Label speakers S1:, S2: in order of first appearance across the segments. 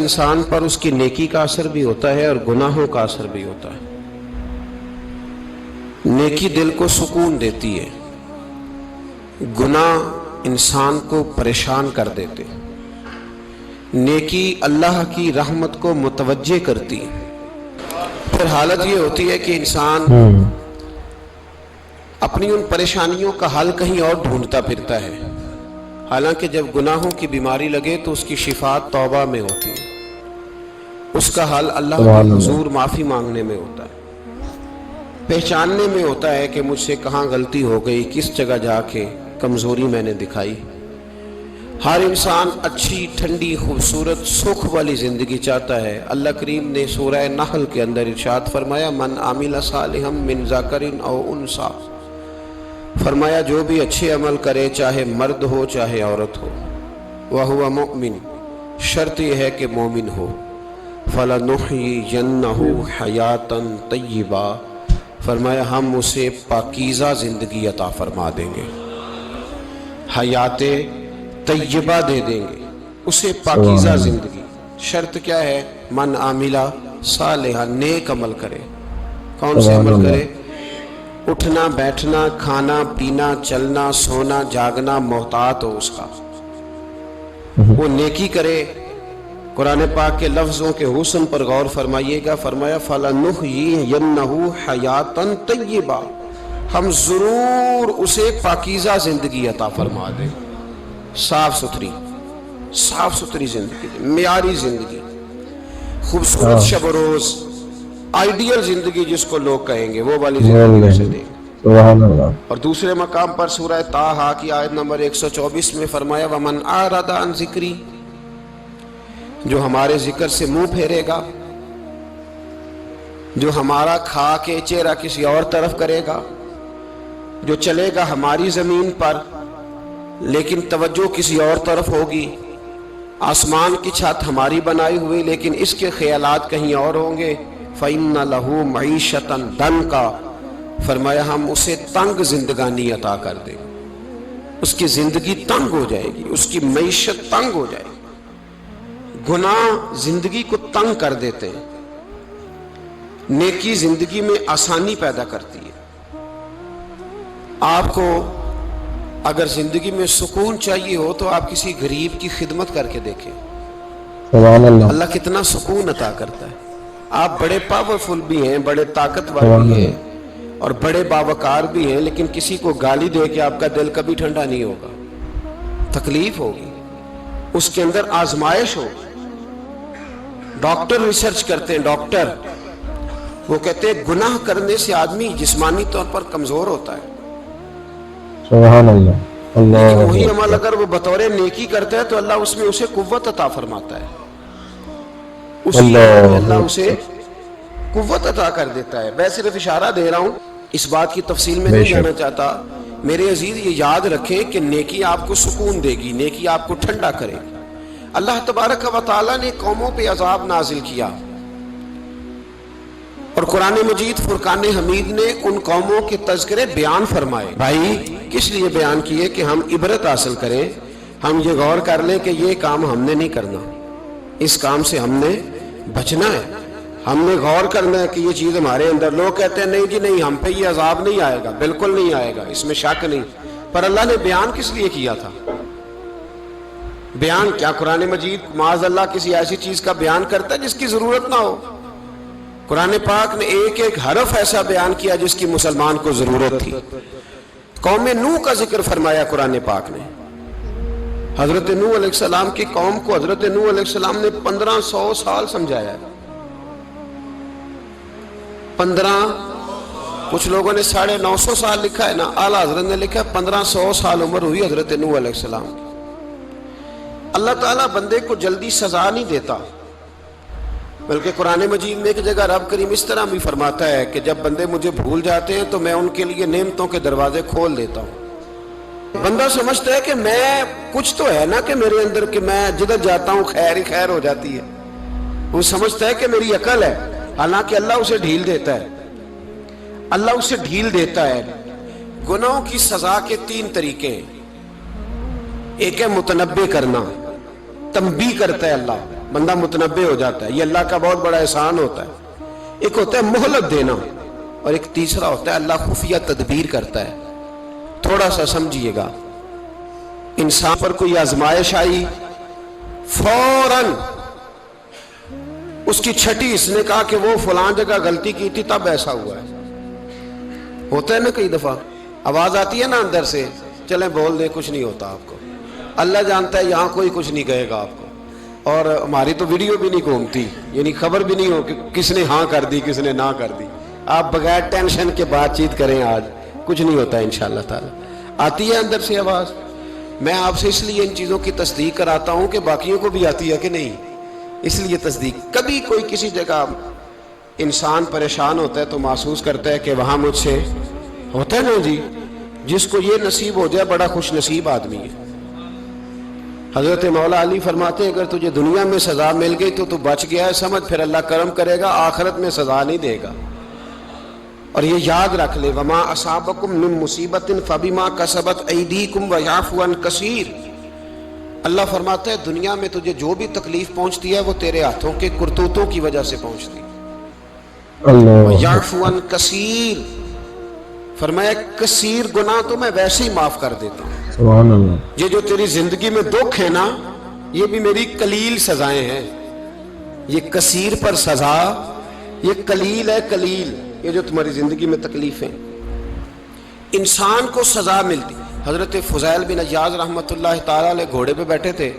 S1: انسان پر اس کی نیکی کا اثر بھی ہوتا ہے اور گناہوں کا اثر بھی ہوتا ہے۔ نیکی دل کو سکون دیتی ہے، گناہ انسان کو پریشان کر دیتے۔ نیکی اللہ کی رحمت کو متوجہ کرتی ہے۔ پھر حالت یہ ہوتی ہے کہ انسان اپنی ان پریشانیوں کا حل کہیں اور ڈھونڈتا پھرتا ہے، حالانکہ جب گناہوں کی بیماری لگے تو اس کی شفا توبہ میں ہوتی ہے، اس کا حل اللہ کے حضور معافی مانگنے میں ہوتا ہے، پہچاننے میں ہوتا ہے کہ مجھ سے کہاں غلطی ہو گئی، کس جگہ جا کے کمزوری میں نے دکھائی۔ ہر انسان اچھی، ٹھنڈی، خوبصورت، سکھ والی زندگی چاہتا ہے۔ اللہ کریم نے سورہ نحل کے اندر ارشاد فرمایا، من عمل صالحا من ذکر او انثی، فرمایا جو بھی اچھے عمل کرے، چاہے مرد ہو چاہے عورت ہو، وہو مؤمن، شرط یہ ہے کہ مومن ہو، فَلَنُحْيِيَنَّهُ حَيَاةً طَيِّبَةً، فرمایا ہم اسے پاکیزہ زندگی عطا فرما دیں گے، حیات طیبہ دے دیں گے اسے، پاکیزہ زندگی۔ شرط کیا ہے؟ من عاملہ صالحا، نیک عمل کرے۔ کون سے عمل کرے؟ اٹھنا بیٹھنا، کھانا پینا، چلنا سونا جاگنا محتاط ہو اس کا، وہ نیکی کرے۔ قرآن پاک کے لفظوں کے حسن پر غور فرمائیے گا، فرمایا فَلَنُحْيِيَنَّهُ حَيَاةً طَيِّبَةً، ہم ضرور اسے پاکیزہ زندگی عطا فرما دیں، صاف ستھری زندگی، معیاری زندگی، خوبصورت شب و روز، آئیڈیل زندگی جس کو لوگ کہیں گے، وہ والی زندگی سے دیں۔
S2: سبحان اللہ۔
S1: اور دوسرے مقام پر سورہ طٰہٰ کی آیت نمبر 124 میں فرمایا وَمَنْ أَعْرَضَ عَنْ ذِكْرِی، جو ہمارے ذکر سے منہ پھیرے گا، جو ہمارا کھا کے چہرہ کسی اور طرف کرے گا، جو چلے گا ہماری زمین پر لیکن توجہ کسی اور طرف ہوگی، آسمان کی چھت ہماری بنائی ہوئی لیکن اس کے خیالات کہیں اور ہوں گے، فَإِنَّ لَهُ مَعِيشَةً ضَنْكًا، فرمایا ہم اسے تنگ زندگانی عطا کر دیں، اس کی زندگی تنگ ہو جائے گی، اس کی معیشت تنگ ہو جائے گی۔ گناہ زندگی کو تنگ کر دیتے ہیں، نیکی زندگی میں آسانی پیدا کرتی ہے۔ آپ کو اگر زندگی میں سکون چاہیے ہو تو آپ کسی غریب کی خدمت کر کے دیکھیں،
S2: سبحان اللہ۔
S1: اللہ کتنا سکون عطا کرتا ہے۔ آپ بڑے پاورفل بھی ہیں، بڑے طاقتور بھی ہیں اور بڑے باوقار بھی ہیں، لیکن کسی کو گالی دے کے آپ کا دل کبھی ٹھنڈا نہیں ہوگا، تکلیف ہوگی، اس کے اندر آزمائش ہوگی۔ ڈاکٹر ریسرچ کرتے ہیں، ڈاکٹر وہ کہتے ہیں گناہ کرنے سے آدمی جسمانی طور پر کمزور ہوتا ہے،
S2: سبحان اللہ۔
S1: لیکن
S2: اللہ
S1: وہی عمل اگر وہ بطور نیکی کرتا ہے تو اللہ اس میں اسے قوت عطا فرماتا ہے، اسی عمل میں اللہ اسے قوت عطا کر دیتا ہے۔ میں صرف اشارہ دے رہا ہوں، اس بات کی تفصیل میں نہیں جانا چاہتا۔ میرے عزیز یہ یاد رکھیں کہ نیکی آپ کو سکون دے گی، نیکی آپ کو ٹھنڈا کرے گی۔ اللہ تبارک و تعالیٰ نے قوموں پہ عذاب نازل کیا اور قرآن مجید فرقان حمید نے ان قوموں کے تذکرے بیان فرمائے۔ بھائی کس لیے بیان کیے؟ کہ ہم عبرت حاصل کریں، ہم یہ غور کر لیں کہ یہ کام ہم نے نہیں کرنا، اس کام سے ہم نے بچنا ہے، ہم نے غور کرنا ہے کہ یہ چیز ہمارے اندر۔ لوگ کہتے ہیں نہیں جی نہیں، ہم پہ یہ عذاب نہیں آئے گا، بالکل نہیں آئے گا، اس میں شک نہیں۔ پر اللہ نے بیان کس لیے کیا تھا؟ بیان کیا قرآن مجید معاذ اللہ کسی ایسی چیز کا بیان کرتا ہے جس کی ضرورت نہ ہو؟ قرآن پاک نے ایک ایک حرف ایسا بیان کیا جس کی مسلمان کو ضرورت تھی۔ قوم نوح کا ذکر فرمایا قرآن پاک نے، حضرت نوح علیہ السلام کی قوم کو حضرت نوح علیہ السلام نے 1500 سال سمجھایا ہے۔ 15، کچھ لوگوں نے 950 سال لکھا ہے نا، اعلیٰ حضرت نے لکھا ہے 1500 سال عمر ہوئی حضرت نوح علیہ السلام کی۔ اللہ تعالیٰ بندے کو جلدی سزا نہیں دیتا، بلکہ قرآن مجید میں ایک جگہ رب کریم اس طرح بھی فرماتا ہے کہ جب بندے مجھے بھول جاتے ہیں تو میں ان کے لیے نعمتوں کے دروازے کھول دیتا ہوں۔ بندہ سمجھتا ہے کہ میں کچھ تو ہے نا کہ میرے اندر کہ میں جدھر جاتا ہوں خیر ہی خیر ہو جاتی ہے، وہ سمجھتا ہے کہ میری عقل ہے، حالانکہ اللہ اسے ڈھیل دیتا ہے، اللہ اسے ڈھیل دیتا ہے۔ گناہوں کی سزا کے 3 طریقے ہیں۔ ایک ہے متنبہ کرنا، تنبیہ کرتا ہے اللہ، بندہ متنبع ہو جاتا ہے. یہ اللہ کا بہت بڑا احسان ہوتا ہے. ایک ہوتا ہے مہلت دینا اور ایک تیسرا ہوتا ہے اللہ خفیہ تدبیر کرتا ہے. تھوڑا سا سمجھیے گا, انسان پر کوئی آزمائش آئی, فوراً اس کی چھٹی اس نے کہا کہ وہ فلان جگہ غلطی کی تھی تب ایسا ہوا ہے. ہوتا ہے نا کئی دفعہ آواز آتی ہے نا اندر سے, چلیں بول دیں کچھ نہیں ہوتا آپ کو. اللہ جانتا ہے یہاں کوئی کچھ نہیں کہے گا آپ کو, اور ہماری تو ویڈیو بھی نہیں گھومتی, یعنی خبر بھی نہیں ہو کہ کس نے ہاں کر دی کس نے نہ کر دی. آپ بغیر ٹینشن کے بات چیت کریں, آج کچھ نہیں ہوتا انشاءاللہ تعالی. آتی ہے اندر سے آواز. میں آپ سے اس لیے ان چیزوں کی تصدیق کراتا ہوں کہ باقیوں کو بھی آتی ہے کہ نہیں, اس لیے تصدیق. کبھی کوئی کسی جگہ انسان پریشان ہوتا ہے تو محسوس کرتا ہے کہ وہاں مجھ سے ہوتا ہے نا جی, جس کو یہ نصیب ہو جائے بڑا خوش نصیب آدمی ہے. حضرت مولا علی فرماتے ہیں اگر تجھے دنیا میں سزا مل گئی تو بچ گیا ہے, سمجھ پھر اللہ کرم کرے گا, آخرت میں سزا نہیں دے گا. اور یہ یاد رکھ لے, وما اصابکم من مصیبت فبما کسبت ایدیکم ویعفو عن کثیر. اللہ فرماتا ہے دنیا میں تجھے جو بھی تکلیف پہنچتی ہے وہ تیرے ہاتھوں کے کرتوتوں کی وجہ سے پہنچتی ہے. ویعفو عن کثیر, فرمایا کثیر گناہ تو میں ویسے ہی معاف کر دیتا ہوں.
S2: سبحان اللہ.
S1: یہ جو تیری زندگی میں دکھ ہے نا, یہ بھی میری قلیل سزائیں ہیں. یہ کثیر پر سزا, یہ قلیل ہے قلیل. یہ جو تمہاری زندگی میں تکلیفیں, انسان کو سزا ملتی. حضرت فضیل بن عیاض رحمۃ اللہ تعالی علیہ گھوڑے پہ بیٹھے تھے,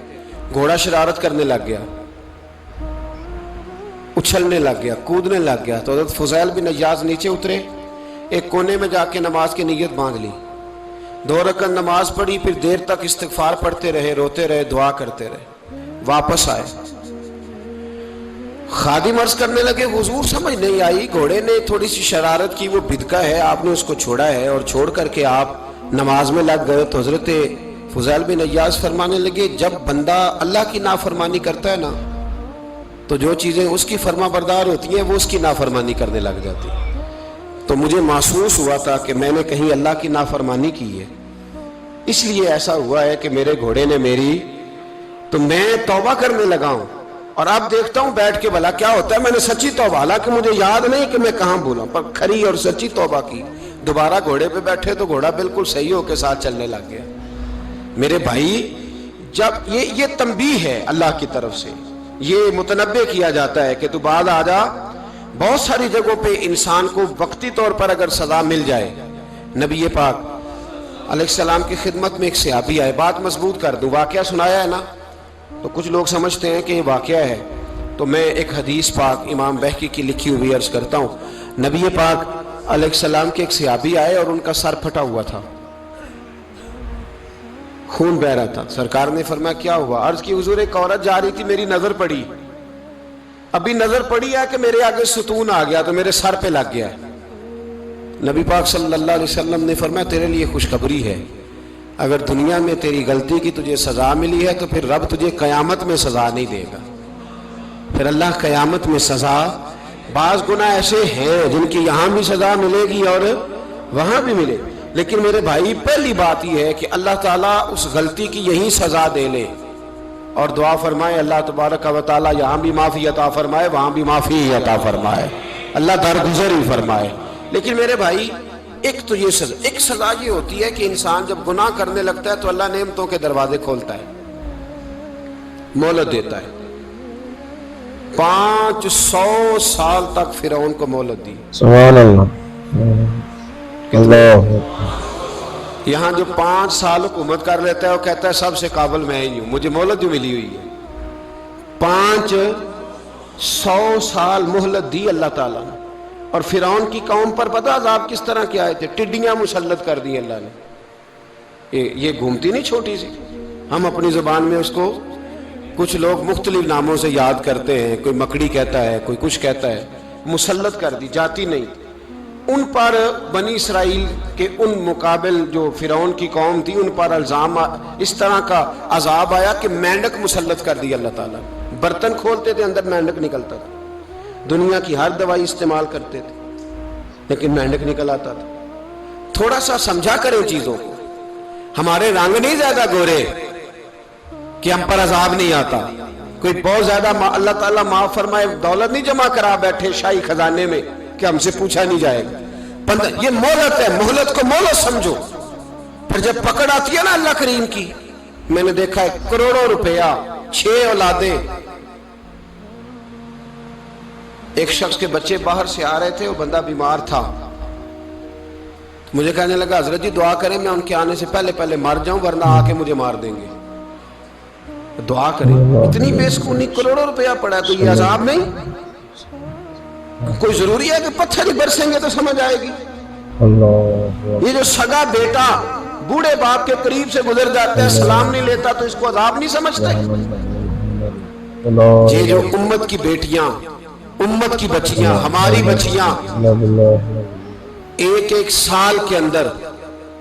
S1: گھوڑا شرارت کرنے لگ گیا, اچھلنے لگ گیا, کودنے لگ گیا. تو حضرت فضیل بن عیاض نیچے اترے, ایک کونے میں جا کے نماز کی نیت باندھ لی, 2 رکعت نماز پڑھی, پھر دیر تک استغفار پڑھتے رہے, روتے رہے, دعا کرتے رہے. واپس آئے, خادم عرض کرنے لگے حضور سمجھ نہیں آئی, گھوڑے نے تھوڑی سی شرارت کی, وہ بدکا ہے, آپ نے اس کو چھوڑا ہے اور چھوڑ کر کے آپ نماز میں لگ گئے. تو حضرت فضیل بن عیاض فرمانے لگے جب بندہ اللہ کی نافرمانی کرتا ہے نا تو جو چیزیں اس کی فرما بردار ہوتی ہیں وہ اس کی نافرمانی کرنے لگ جاتی. تو مجھے محسوس ہوا تھا کہ میں نے کہیں اللہ کی نافرمانی کی ہے, اس لیے ایسا ہوا ہے کہ میرے گھوڑے نے میری, تو میں توبہ کرنے لگا ہوں. اور اب دیکھتا ہوں بیٹھ کے بھلا کیا ہوتا ہے. میں نے سچی توبہ, حالانکہ مجھے یاد نہیں کہ میں کہاں بولا, پر کھری اور سچی توبہ کی. دوبارہ گھوڑے پہ بیٹھے تو گھوڑا بالکل صحیح ہو کے ساتھ چلنے لگ گیا. میرے بھائی جب یہ تنبیہ ہے اللہ کی طرف سے, یہ متنبہ کیا جاتا ہے کہ تو بعد آ جا. بہت ساری جگہوں پہ انسان کو وقتی طور پر اگر سزا مل جائے, نبی پاک علیہ السلام کی خدمت میں ایک صحابی آئے, بات مضبوط کر دوں, واقعہ سنایا ہے نا تو کچھ لوگ سمجھتے ہیں کہ یہ واقعہ ہے, تو میں ایک حدیث پاک امام بہقی کی لکھی ہوئی عرض کرتا ہوں. نبی پاک علیہ السلام کے ایک صحابی آئے اور ان کا سر پھٹا ہوا تھا, خون بہ رہا تھا. سرکار نے فرمایا کیا ہوا؟ عرض کی حضور ایک عورت جا رہی تھی, میری نظر پڑی, ابھی نظر پڑی ہے کہ میرے آگے ستون آ گیا تو میرے سر پہ لگ گیا. نبی پاک صلی اللہ علیہ وسلم نے فرمایا تیرے لیے خوشخبری ہے, اگر دنیا میں تیری غلطی کی تجھے سزا ملی ہے تو پھر رب تجھے قیامت میں سزا نہیں دے گا. پھر اللہ قیامت میں سزا, بعض گناہ ایسے ہیں جن کی یہاں بھی سزا ملے گی اور وہاں بھی ملے, لیکن میرے بھائی پہلی بات یہ ہے کہ اللہ تعالیٰ اس غلطی کی یہی سزا دے لے اور دعا فرمائے اللہ تبارک و تعالیٰ یہاں بھی معافی عطا فرمائے وہاں بھی معافی عطا فرمائے, اللہ درگزر ہی فرمائے. لیکن میرے بھائی ایک تو یہ سزا, ایک سزا یہ ہوتی ہے کہ انسان جب گناہ کرنے لگتا ہے تو اللہ نعمتوں کے دروازے کھولتا ہے, مہلت دیتا ہے. 500 سال تک فرعون کو مہلت دی.
S2: سبحان اللہ. اللہ
S1: یہاں جو 5 سال حکومت کر لیتا ہے وہ کہتا ہے سب سے قابل میں ہی ہوں, مجھے مہلت جو ملی ہوئی ہے. 500 سال مہلت دی اللہ تعالیٰ نے. اور فرعون کی قوم پر پتہ عذاب کس طرح کے آئے تھے, ٹڈیاں مسلط کر دی اللہ نے. یہ گھومتی نہیں چھوٹی سی, ہم اپنی زبان میں اس کو کچھ لوگ مختلف ناموں سے یاد کرتے ہیں, کوئی مکڑی کہتا ہے, کوئی کچھ کہتا ہے. مسلط کر دی, جاتی نہیں. ان پر بنی اسرائیل کے ان مقابل جو فرعون کی قوم تھی ان پر الزام اس طرح کا عذاب آیا کہ مینڈک مسلط کر دی اللہ تعالیٰ. برتن کھولتے تھے اندر مینڈک نکلتا تھا, دنیا کی ہر دوائی استعمال کرتے تھے لیکن مینڈک نکل آتا تھا. تھوڑا سا سمجھا کریں چیزوں کو. ہمارے رنگ نہیں زیادہ گورے کہ ہم پر عذاب نہیں آتا, کوئی بہت زیادہ اللہ تعالیٰ معاف فرمائے دولت نہیں جمع کرا بیٹھے شاہی خزانے میں کہ ہم سے پوچھا نہیں جائے گا. یہ مہلت ہے, مہلت کو مہلت سمجھو. پھر جب پکڑ آتی ہے نا اللہ کریم کی, میں نے دیکھا ہے کروڑوں روپیہ, 6 اولادیں. ایک شخص کے بچے باہر سے آ رہے تھے, وہ بندہ بیمار تھا. مجھے کہنے لگا حضرت جی دعا کریں میں ان کے آنے سے پہلے مر جاؤں ورنہ آ کے مجھے مار دیں گے. دعا کریں. اتنی بے سکونی, کروڑوں روپیہ پڑا ہے, تو یہ عذاب نہیں؟ کوئی ضروری ہے کہ پتھر ہی برسیں گے تو سمجھ آئے گی؟ یہ جو سگا بیٹا بوڑھے باپ کے قریب سے گزر جاتا ہے, سلام نہیں لیتا, تو اس کو عذاب نہیں سمجھتے؟ یہ جو امت کی بیٹیاں, امت کی بچیاں, ہماری بچیاں ایک سال کے اندر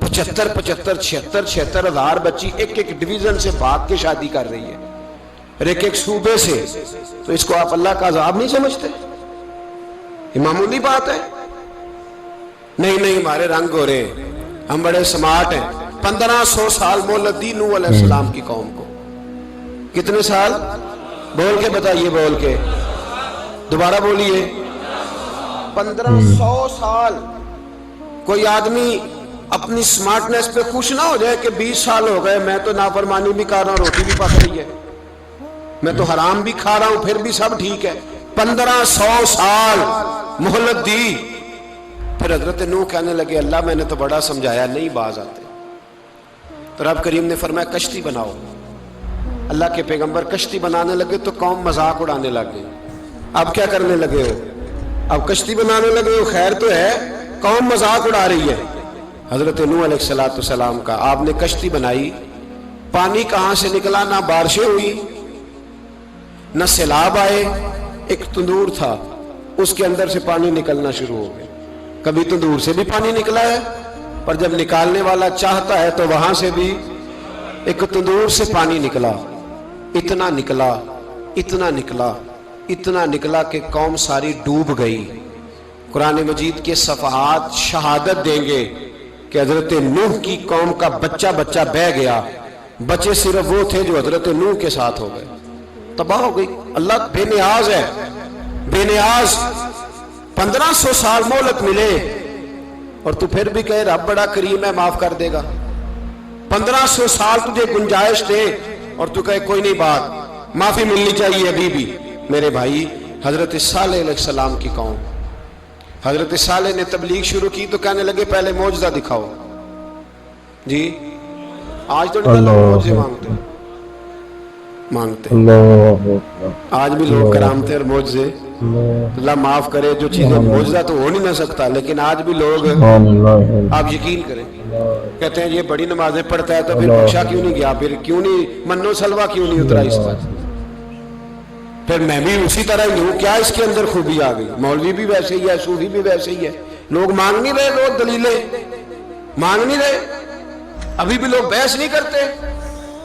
S1: 75,000 ہزار بچی ایک ڈویژن سے بھاگ کے شادی کر رہی ہے, اور ایک صوبے سے. تو اس کو آپ اللہ کا عذاب نہیں سمجھتے؟ یہ معمولی بات ہے. نہیں ہمارے رنگ ہو رہے ہیں, ہم بڑے سمارٹ ہیں. 1500 سال مہلت دی نوح علیہ السلام کی قوم کو. کتنے سال؟ بول کے بتائیے, بول کے دوبارہ بولیے. 1500 سال. کوئی آدمی اپنی سمارٹنس پہ خوش نہ ہو جائے کہ 20 سال ہو گئے, میں تو نافرمانی بھی کر رہا ہوں, روٹی بھی پک رہی ہے, میں تو حرام بھی کھا رہا ہوں, پھر بھی سب ٹھیک ہے. 1500 سال مہلت دی. پھر حضرت نوح کہنے لگے اللہ میں نے تو بڑا سمجھایا, نہیں باز آتے. تو رب کریم نے فرمایا کشتی بناؤ. اللہ کے پیغمبر کشتی بنانے لگے تو قوم مذاق اڑانے لگ گئی. اب کیا کرنے لگے ہو؟ اب کشتی بنانے لگے ہو, خیر تو ہے, قوم مذاق اڑا رہی ہے. حضرت نوح علیہ السلام کا آپ نے کشتی بنائی, پانی کہاں سے نکلا؟ نہ بارشیں ہوئی, نہ سیلاب آئے. ایک تندور تھا, اس کے اندر سے پانی نکلنا شروع ہو گیا. کبھی تندور سے بھی پانی نکلا ہے, پر جب نکالنے والا چاہتا ہے تو وہاں سے بھی ایک تندور سے پانی نکلا. اتنا نکلا, اتنا نکلا, اتنا نکلا کہ قوم ساری ڈوب گئی. قرآن مجید کے صفحات شہادت دیں گے کہ حضرت نوح کی قوم کا بچہ بہ گیا. بچے صرف وہ تھے جو حضرت نوح کے ساتھ ہو گئے, تباہ ہو گئی. اللہ بے نیاز ہے, بے نیاز. 1500 سال مہلت ملے اور تو پھر بھی کہے رب بڑا کریم ہے, معاف کر دے گا. 1500 سال تجھے گنجائش دے اور تو کہے کوئی نہیں, بات معافی ملنی چاہیے ابھی بھی. میرے بھائی, حضرت صالح علیہ السلام کی قوم, حضرت صالح نے تبلیغ شروع کی تو کہنے لگے پہلے معجزہ دکھاؤ. جی آج تو نہیں معجزے مانگتے, آج بھی لوگ کرامتے اور معجزے. اللہ معاف کرے, جو چیزیں معجزہ تو ہو نہیں نہ سکتا, لیکن آج بھی لوگ, آپ یقین کریں, کہتے ہیں یہ بڑی نمازیں پڑھتا ہے تو پھر بخشا کیوں نہیں گیا, پھر کیوں نہیں منو سلوا کیوں نہیں اترا اس پر, پھر میں بھی اسی طرح ہی ہوں, کیا اس کے اندر خوبی آ گئی؟ مولوی بھی ویسے ہی ہے, صوفی بھی ویسے ہی ہے. لوگ مانگ نہیں رہے, لوگ دلیلیں مانگ نہیں رہے, ابھی بھی لوگ بحث نہیں کرتے.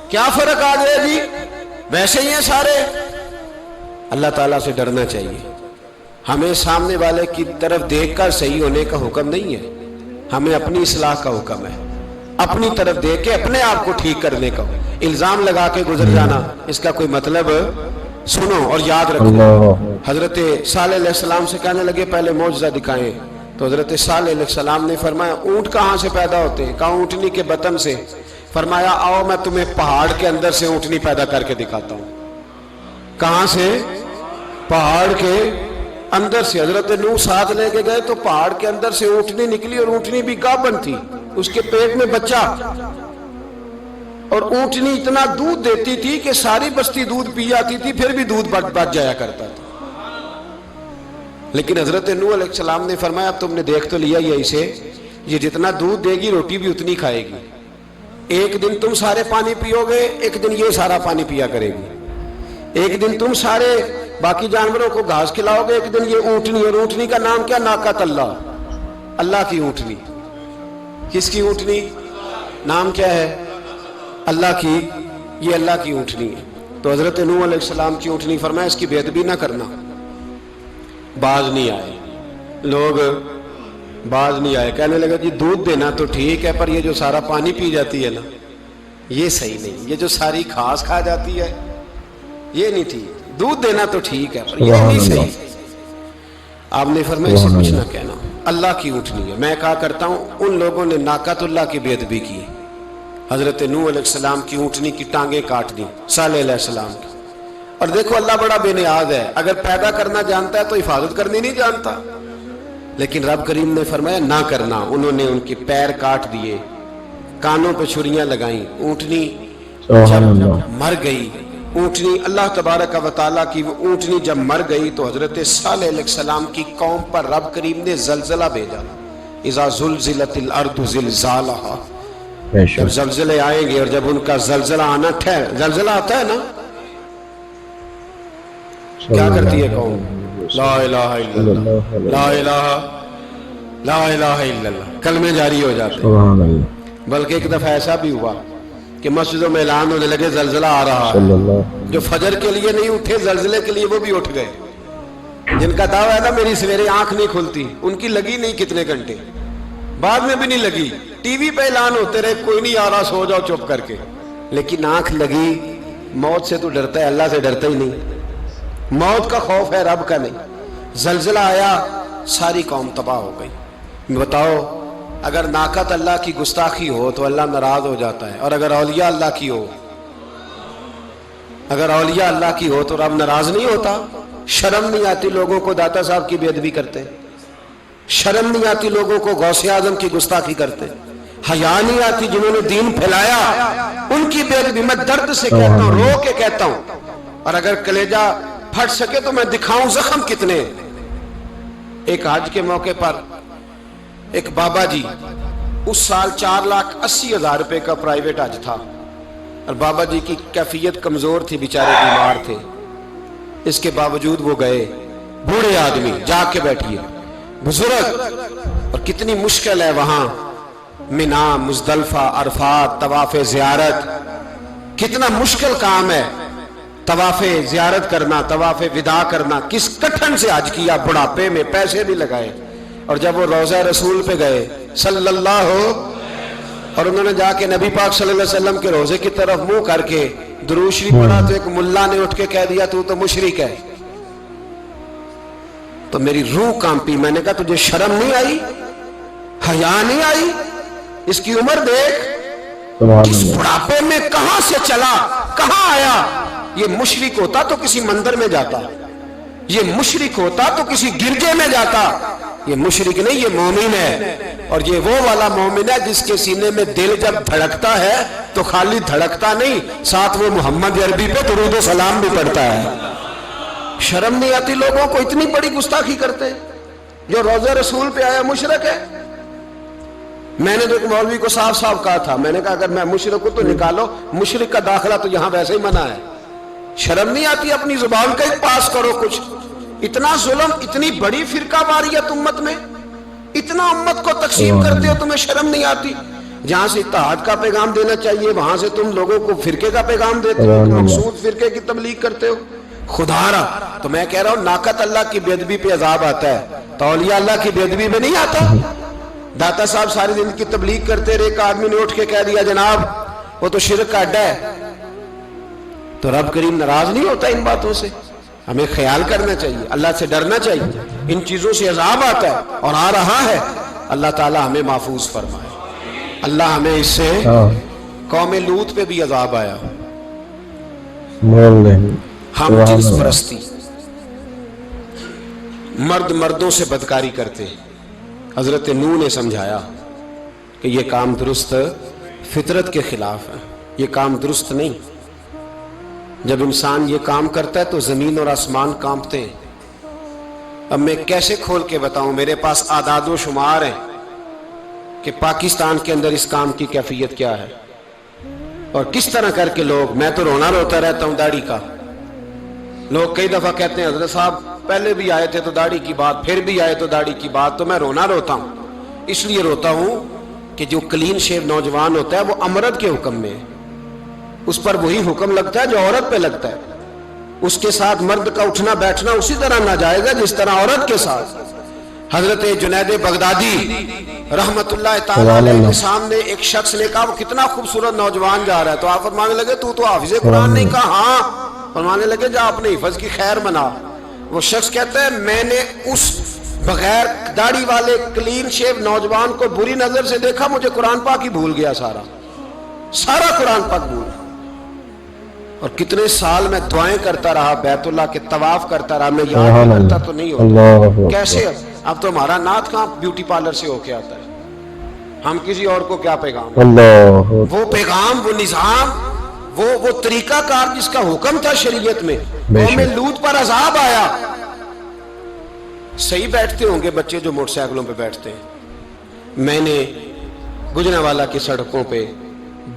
S1: کیا فرق آ گیا جی؟ ویسے ہی ہیں سارے. اللہ تعالیٰ سے ڈرنا چاہیے. ہمیں سامنے والے کی طرف دیکھ کر صحیح ہونے کا حکم نہیں ہے, ہمیں اپنی اصلاح کا حکم ہے. اپنی طرف دیکھ کے اپنے آپ کو ٹھیک کرنے کا. الزام لگا کے گزر جانا, اس کا کوئی مطلب سنو اور یاد رکھو. حضرت صالح علیہ السلام سے کہنے لگے پہلے معجزہ دکھائیں, تو حضرت صالح علیہ السلام نے فرمایا اونٹ کہاں سے پیدا ہوتے ہیں؟ کہا اونٹنی کے بطن سے. فرمایا آؤ میں تمہیں پہاڑ کے اندر سے اونٹنی پیدا کر کے دکھاتا ہوں. کہاں سے؟ پہاڑ کے اندر سے. حضرت نوح ساتھ لے کے گئے تو پہاڑ کے اندر سے اونٹنی نکلی, اور اونٹنی بھی گابن تھی, اس کے پیٹ میں بچہ, اور اونٹنی اتنا دودھ دیتی تھی کہ ساری بستی دودھ پی جاتی تھی, پھر بھی دودھ بچ جایا کرتا تھا. لیکن حضرت نوح علیہ السلام نے فرمایا اب تم نے دیکھ تو لیا یہ اسے, یہ جتنا دودھ دے گی روٹی بھی اتنی کھائے گی. ایک دن تم سارے پانی پیو گے, ایک دن یہ سارا پانی پیا کرے گی. ایک دن تم سارے باقی جانوروں کو گھاس کھلاؤ گے, ایک دن یہ اونٹنی, اور اونٹنی کا نام کیا؟ ناقۃ اللہ, اللہ کی اونٹنی. کس کی اونٹنی؟ نام کیا ہے؟ اللہ کی. یہ اللہ کی اونٹنی ہے. تو حضرت نوح علیہ السلام کی اونٹنی. فرمایا اس کی بے ادبی نہ کرنا. باز نہیں آئے لوگ, باز نہیں آئے. کہنے لگا جی دودھ دینا تو ٹھیک ہے, پر یہ جو سارا پانی پی جاتی ہے نا, یہ صحیح نہیں. یہ جو ساری گھاس کھا جاتی ہے, یہ نہیں ٹھیک، دودھ دینا تو ٹھیک ہے پر یہ نہیں صحیح۔ آپ نے فرمایا اسے کچھ نہ کہنا، اللہ کی اونٹنی ہے۔ میں کہا کرتا ہوں ان لوگوں نے ناقۃ اللہ کی بے ادبی کی، حضرت نوح علیہ السلام کی اونٹنی کی ٹانگیں کاٹ دی، صالح علیہ السلام کی۔ اور دیکھو اللہ بڑا بے نیاز ہے، اگر پیدا کرنا جانتا ہے تو حفاظت کرنی نہیں جانتا، لیکن رب کریم نے فرمایا نہ کرنا۔ انہوں نے ان کے پیر کاٹ دیے، کانوں پہ چھریاں لگائیں، اونٹنی
S2: سبحان اللہ،
S1: مر گئی۔ اونٹنی اللہ تبارک و تعالیٰ کی وہ اونٹنی جب مر گئی تو حضرت صالح علیہ السلام کی قوم پر رب کریم نے زلزلہ بھیجا، اذا زلزلت الارض زلزالہا،
S2: بے
S1: جب
S2: شک،
S1: زلزلے آئیں گے اور جب ان کا زلزلہ آنا زلزلہ آتا ہے نا، کیا کرتی ہے قوم؟ لا الہ الا اللہ، لا الہ الا اللہ، کلمے جاری ہو جاتے ہیں۔
S2: سبحان اللہ،
S1: بلکہ ایک دفعہ ایسا بھی ہوا کہ مسجدوں میں اعلان ہونے لگے زلزلہ آ رہا ہے،
S2: صلی اللہ،
S1: جو فجر کے لیے نہیں اٹھے زلزلے کے لیے وہ بھی اٹھ گئے، جن کا دعویٰ ہے نا میری سویرے آنکھ نہیں کھلتی، ان کی لگی نہیں کتنے گھنٹے، بعد میں بھی نہیں لگی، ٹی وی پہ اعلان ہوتے رہے کوئی نہیں آ رہا سو جاؤ چپ کر کے، لیکن آنکھ لگی۔ موت سے تو ڈرتا ہے، اللہ سے ڈرتا ہی نہیں، موت کا خوف ہے رب کا نہیں۔ زلزلہ آیا ساری قوم تباہ ہو گئی۔ بتاؤ اگر ناقت اللہ کی گستاخی ہو تو اللہ ناراض ہو جاتا ہے، اور اگر اولیاء اللہ کی ہو، اگر اولیاء اللہ کی ہو تو رب ناراض نہیں ہوتا؟ شرم نہیں آتی لوگوں کو داتا صاحب کی بے ادبی کرتے؟ شرم نہیں آتی لوگوں کو غوث اعظم کی گستاخی کرتے؟ حیا نہیں آتی جنہوں نے دین پھیلایا ان کی بے ادبی؟ میں درد سے کہتا ہوں، رو کے کہتا ہوں، اور اگر کلیجہ پھٹ سکے تو میں دکھاؤں زخم کتنے۔ ایک حج کے موقع پر ایک بابا جی، اس سال 4,80,000 روپے کا پرائیویٹ حج تھا، اور بابا جی کی کیفیت کمزور تھی، بیچارے بیمار تھے، اس کے باوجود وہ گئے۔ بوڑھے آدمی، جا کے بیٹھیے، بزرگ، اور کتنی مشکل ہے وہاں منا، مزدلفہ، عرفات، طواف زیارت، کتنا مشکل کام ہے طواف زیارت کرنا، طواف وداع کرنا، کس کٹھن سے حج کیا، بڑھاپے میں پیسے بھی لگائے، اور جب وہ روضہ رسول پہ گئے صلی اللہ، اور انہوں نے جا کے نبی پاک صلی اللہ علیہ وسلم کے روضے کی طرف منہ کر کے درود شریف پڑھا تو ایک ملا نے اٹھ کے کہہ دیا تو مشرک ہے۔ تو میری روح کانپی، میں نے کہا تجھے شرم نہیں آئی، حیا نہیں آئی؟ اس کی عمر دیکھ،
S2: سبحان
S1: اس
S2: اللہ،
S1: بڑھاپے میں کہاں سے چلا، کہاں آیا؟ یہ مشرک ہوتا تو کسی مندر میں جاتا، یہ مشرک ہوتا تو کسی گرجے میں جاتا، یہ مشرک نہیں، یہ مومن ہے، اور یہ وہ والا مومن ہے جس کے سینے میں دل جب دھڑکتا ہے تو خالی دھڑکتا نہیں، ساتھ وہ محمد عربی پہ درود و سلام بھی پڑھتا ہے۔ شرم نہیں آتی لوگوں کو؟ اتنی بڑی گستاخی کرتے، جو روضہ رسول پہ آیا مشرک ہے۔ میں نے تو ایک مولوی کو صاف صاف کہا تھا، میں نے کہا اگر میں مشرک ہوں تو نکالو، مشرک کا داخلہ تو یہاں ویسے ہی منع ہے۔ شرم نہیں آتی؟ اپنی زبان کا ہی پاس کرو کچھ۔ اتنا ظلم، اتنی بڑی فرقہ واریت امت میں، اتنا امت کو تقسیم کرتے ہو، تمہیں شرم نہیں آتی؟ جہاں سے اتحاد کا پیغام دینا چاہیے وہاں سے تم لوگوں کو فرقے کا پیغام دیتے ہو، تم مقصود فرقے کی تبلیغ کرتے ہو۔ خدا را، تو میں کہہ رہا ہوں ناقت اللہ کی بے ادبی پہ عذاب آتا ہے تو اولیاء اللہ کی بے ادبی پہ نہیں آتا؟ داتا صاحب ساری زندگی کی تبلیغ کرتے رہے، ایک آدمی نے اٹھ کے کہہ دیا جناب وہ تو شرک کا اڈا ہے، تو رب کریم ناراض نہیں ہوتا ان باتوں سے؟ ہمیں خیال کرنا چاہیے، اللہ سے ڈرنا چاہیے، ان چیزوں سے عذاب آتا ہے اور آ رہا ہے، اللہ تعالی ہمیں محفوظ فرمائے۔ اللہ ہمیں اس سے، قوم لوط پہ بھی عذاب آیا، ہم جنس پرستی، مرد مردوں سے بدکاری کرتے۔ حضرت نوح نے سمجھایا کہ یہ کام درست فطرت کے خلاف ہے، یہ کام درست نہیں۔ جب انسان یہ کام کرتا ہے تو زمین اور آسمان کانپتے ہیں۔ اب میں کیسے کھول کے بتاؤں، میرے پاس اعداد و شمار ہیں کہ پاکستان کے اندر اس کام کی کیفیت کیا ہے، اور کس طرح کر کے لوگ، میں تو رونا روتا رہتا ہوں داڑھی کا۔ لوگ کئی دفعہ کہتے ہیں حضرت صاحب پہلے بھی آئے تھے تو داڑھی کی بات، پھر بھی آئے تو داڑھی کی بات، تو میں رونا روتا ہوں۔ اس لیے روتا ہوں کہ جو کلین شیو نوجوان ہوتا ہے وہ امرد کے حکم میں ہے، اس پر وہی حکم لگتا ہے جو عورت پہ لگتا ہے، اس کے ساتھ مرد کا اٹھنا بیٹھنا اسی طرح ناجائز ہے جس طرح عورت کے ساتھ۔ حضرت جنید بغدادی رحمت اللہ تعالی علیہ کے سامنے ایک شخص نے کہا وہ کتنا خوبصورت نوجوان جا رہا ہے، تو آپ فرمانے لگے تو حافظ قرآن نہیں؟ کہا ہاں، فرمانے لگے جا اپنے حفظ کی خیر منا. وہ شخص کہتا ہے میں نے اس بغیر داڑھی والے کلین شیو نوجوان کو بری نظر سے دیکھا, مجھے قرآن پاک ہی بھول گیا, سارا قرآن پاک بھول. اور کتنے سال میں دعائیں کرتا رہا, بیت اللہ کے طواف کرتا رہا, میں یاد نہیں کرتا تو نہیں ہوتا. کیسے اب تو ہمارا نعت کہاں بیوٹی پارلر سے ہو کے آتا ہے, ہم کسی اور کو کیا پیغام, وہ پیغام, وہ نظام, وہ طریقہ کار جس کا حکم تھا شریعت میں. قوم لوط پر عذاب آیا. صحیح بیٹھتے ہوں گے بچے جو موٹر سائیکلوں پہ بیٹھتے ہیں. میں نے گجرانوالہ کی سڑکوں پہ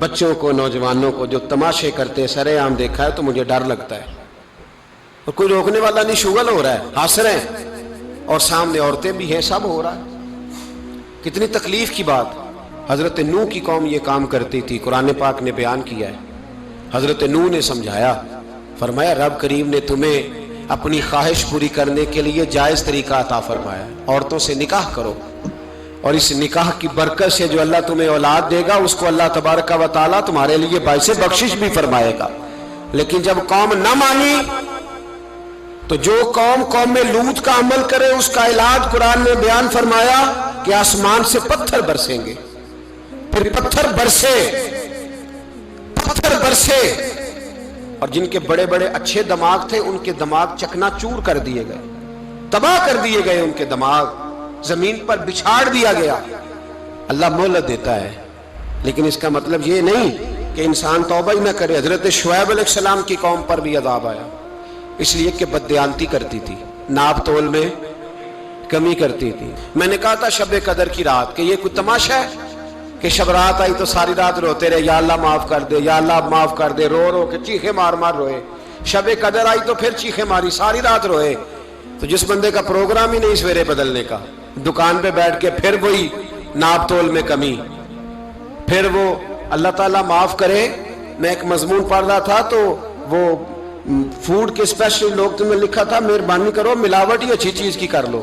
S1: بچوں کو, نوجوانوں کو جو تماشے کرتے سر عام دیکھا ہے تو مجھے ڈر لگتا ہے. اور کوئی روکنے والا نہیں, شغل ہو رہا ہے, ہنس رہے ہیں, اور سامنے عورتیں بھی ہیں, سب ہو رہا ہے. کتنی تکلیف کی بات. حضرت نوح کی قوم یہ کام کرتی تھی, قرآن پاک نے بیان کیا ہے. حضرت نوح نے سمجھایا, فرمایا رب کریم نے تمہیں اپنی خواہش پوری کرنے کے لیے جائز طریقہ عطا فرمایا, عورتوں سے نکاح کرو, اور اس نکاح کی برکت سے جو اللہ تمہیں اولاد دے گا اس کو اللہ تبارک و تعالیٰ تمہارے لیے باعث بخشش بھی فرمائے گا. لیکن جب قوم نہ مانی تو جو قوم میں لوط کا عمل کرے اس کا علاج قرآن نے بیان فرمایا کہ آسمان سے پتھر برسیں گے. پھر پتھر برسے, اور جن کے بڑے بڑے اچھے دماغ تھے ان کے دماغ چکنا چور کر دیے گئے, تباہ کر دیے گئے, ان کے دماغ زمین پر بچھاڑ دیا گیا. اللہ مہلت دیتا ہے, لیکن اس کا مطلب یہ نہیں کہ انسان توبہ ہی نہ کرے. حضرت شعیب علیہ السلام کی قوم پر بھی عذاب آیا, اس لیے کہ بددیانتی کرتی تھی, ناپ تول میں کمی کرتی تھی. میں نے کہا تھا شب قدر کی رات کہ یہ کوئی تماشا ہے کہ شب رات آئی تو ساری رات روتے رہے, یا اللہ معاف کر دے, یا اللہ معاف کر دے, رو رو کے چیخے مار مار روئے. شب قدر آئی تو پھر چیخے ماری, ساری رات روئے. تو جس بندے کا پروگرام ہی نہیں سویرے بدلنے کا, دکان پہ بیٹھ کے پھر وہی ناپ تول میں کمی, پھر وہ اللہ تعالیٰ معاف کرے. میں ایک مضمون پڑھ رہا تھا تو وہ فوڈ کے اسپیشل لوگ تمہیں لکھا تھا مہربانی کرو ملاوٹ ہی اچھی چیز کی کر لو,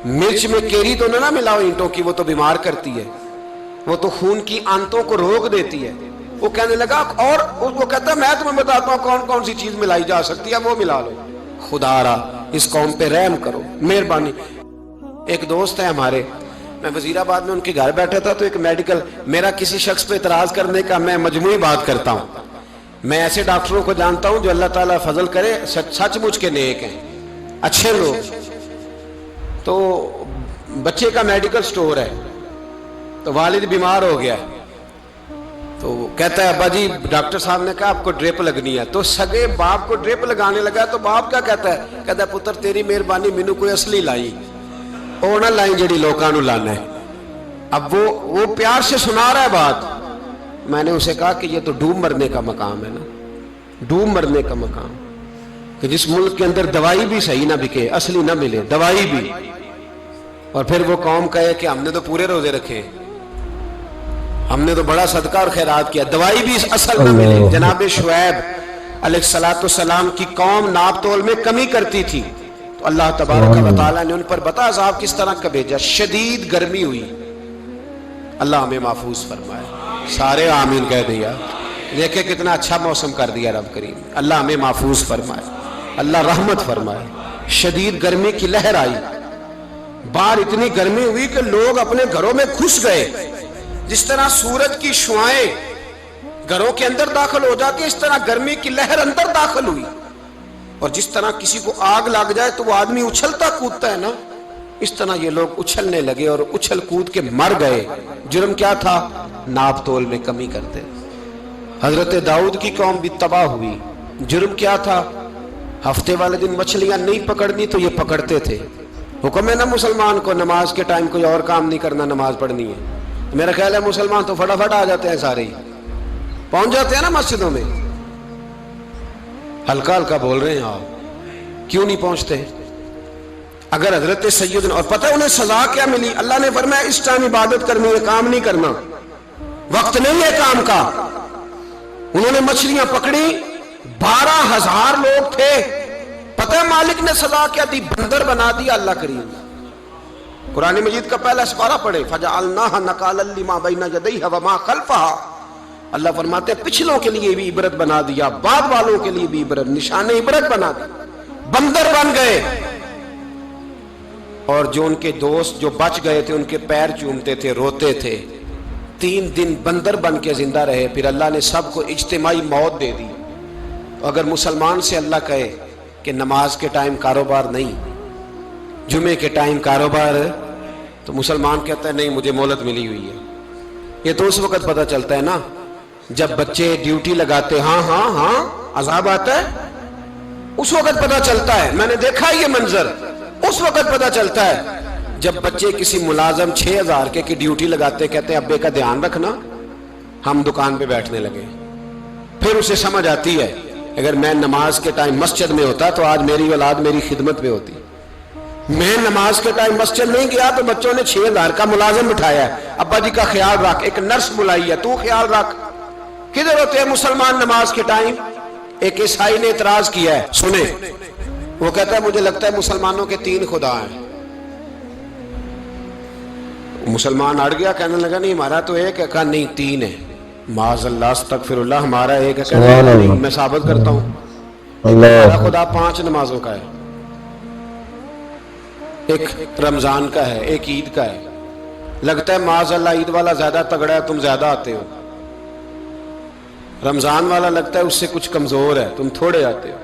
S1: مرچ میں کیری تو نہ ملاؤ اینٹوں کی, وہ تو بیمار کرتی ہے, وہ تو خون کی آنتوں کو روک دیتی ہے. وہ کہنے لگا, اور وہ کہتا میں تمہیں بتاتا ہوں کون کون سی چیز ملائی جا سکتی ہے, وہ ملا لو. خدا را اس قوم پہ رحم کرو, مہربانی. ایک دوست ہے ہمارے, میں وزیر آباد میں ان کے گھر بیٹھا تھا تو ایک میڈیکل, میرا کسی شخص پہ اعتراض کرنے کا میں مجموعی بات کرتا ہوں. میں ایسے ڈاکٹروں کو جانتا ہوں جو اللہ تعالیٰ فضل کرے سچ مچ کے نیک ہیں, اچھے لوگ. تو بچے کا میڈیکل سٹور ہے, تو والد بیمار ہو گیا, تو کہتا ہے ابا جی ڈاکٹر صاحب نے کہا آپ کو ڈرپ لگنی ہے. تو سگے باپ کو ڈرپ لگانے لگا تو باپ کیا کہتا ہے پتر تیری مہربانی, مینوں کوئی اصلی لائی, وہ نہ لائی جڑی لوکاں نو لانا ہے. اب وہ پیار سے سنا رہا ہے بات. میں نے اسے کہا کہ یہ تو ڈوب مرنے کا مقام ہے نا, ڈوب مرنے کا مقام, کہ جس ملک کے اندر دوائی بھی صحیح نہ بکے, اصلی نہ ملے دوائی بھی, اور پھر وہ قوم کہے کہ ہم نے تو پورے روزے رکھے, ہم نے تو بڑا صدقہ اور خیرات کیا, دوائی بھی اصل نہ ملے. جناب شعیب علیہ السلام کی قوم ناپ تول میں کمی کرتی تھی, تو اللہ تبارک و تعالیٰ نے ان پر بتا عذاب کس طرح کا بھیجا. شدید گرمی ہوئی, اللہ ہمیں محفوظ فرمائے. سارے آمین کہہ دیا. دیکھیں کتنا اچھا موسم کر دیا رب کریم, اللہ ہمیں محفوظ فرمائے, اللہ رحمت فرمائے. شدید گرمی کی لہر آئی, باہر اتنی گرمی ہوئی کہ لوگ اپنے گھروں میں گھس گئے. جس طرح سورج کی شعائیں گھروں کے اندر داخل ہو جاتی, اس طرح گرمی کی لہر اندر داخل ہوئی. اور جس طرح کسی کو آگ لگ جائے تو وہ آدمی اچھلتا کودتا ہے نا, اس طرح یہ لوگ اچھلنے لگے اور اچھل کود کے مر گئے. جرم کیا تھا؟ ناپ تول میں کمی کرتے. حضرت داؤد کی قوم بھی تباہ ہوئی. جرم کیا تھا؟ ہفتے والے دن مچھلیاں نہیں پکڑنی تو یہ پکڑتے تھے. حکم ہے نا مسلمان کو نماز کے ٹائم کوئی اور کام نہیں کرنا, نماز پڑھنی ہے. میرا خیال ہے مسلمان تو فٹافٹ آ جاتے ہیں, سارے ہی پہنچ جاتے ہیں نا مسجدوں میں. ہلکا ہلکا بول رہے ہیں آپ, کیوں نہیں پہنچتے؟ اگر حضرت سیدنا, اور پتہ انہیں سزا کیا ملی؟ اللہ نے فرمایا اس ٹائم عبادت کرنی ہے, کام نہیں کرنا, وقت نہیں ہے کام کا. انہوں نے مچھلیاں پکڑی, 12,000 لوگ تھے. پتہ ہے مالک نے سزا کیا دی؟ بندر بنا دیا اللہ کریم. قرآن مجید کا پہلا سپارہ پڑھے, فَجَعَلْنَاهَا نَكَالًا لِمَا بَيْنَ يَدَيْهَا وَمَا خَلْفَهَا. اللہ فرماتے ہیں پچھلوں کے لیے بھی عبرت بنا دیا، بعد والوں کے لیے بھی عبرت، نشان عبرت بنا دیا، بندر بن گئے، اور جو ان کے دوست جو بچ گئے تھے ان کے پیر چومتے تھے، روتے تھے، 3 دن بندر بن کے زندہ رہے، پھر اللہ نے سب کو اجتماعی موت دے دی۔ اگر مسلمان سے اللہ کہے کہ نماز کے ٹائم کاروبار نہیں، جمعے کے ٹائم کاروبار، تو مسلمان کہتا ہے نہیں مجھے مہلت ملی ہوئی ہے۔ یہ تو اس وقت پتہ چلتا ہے نا جب بچے ڈیوٹی لگاتے، ہاں عذاب آتا ہے، اس وقت پتہ چلتا ہے، میں نے دیکھا یہ منظر، اس وقت پتہ چلتا ہے جب بچے کسی ملازم 6000 کے کی ڈیوٹی لگاتے، کہتے ہیں ابے کا دھیان رکھنا، ہم دکان پہ بیٹھنے لگے۔ پھر اسے سمجھ آتی ہے اگر میں نماز کے ٹائم مسجد میں ہوتا تو آج میری اولاد میری خدمت پہ ہوتی، میں نماز کے ٹائم مسجد نہیں گیا تو بچوں نے 6000 کا ملازم بٹھایا ہے، ابا جی کا خیال رکھ، ایک نرس بلائی ہے تو خیال رکھ۔ کدھر ہوتے ہیں مسلمان نماز کے ٹائم؟ ایک عیسائی نے اعتراض کیا ہے، سنیں، وہ کہتا ہے مجھے لگتا ہے مسلمانوں کے 3 خدا ہیں۔ مسلمان اڑ گیا، کہنے لگا نہیں ہمارا تو ایک ہے، کہا نہیں 3 ہے، معاذ اللہ استغفر اللہ، ہمارا ایک ہے، کہنے لگا نہیں میں ثابت کرتا ہوں، ہمارا خدا 5 نمازوں کا ہے، ایک رمضان کا ہے، ایک عید کا ہے، لگتا ہے معاذ اللہ عید والا زیادہ تگڑا ہے، تم زیادہ آتے ہو، رمضان والا لگتا ہے اس سے کچھ کمزور ہے، تم تھوڑے آتے ہو،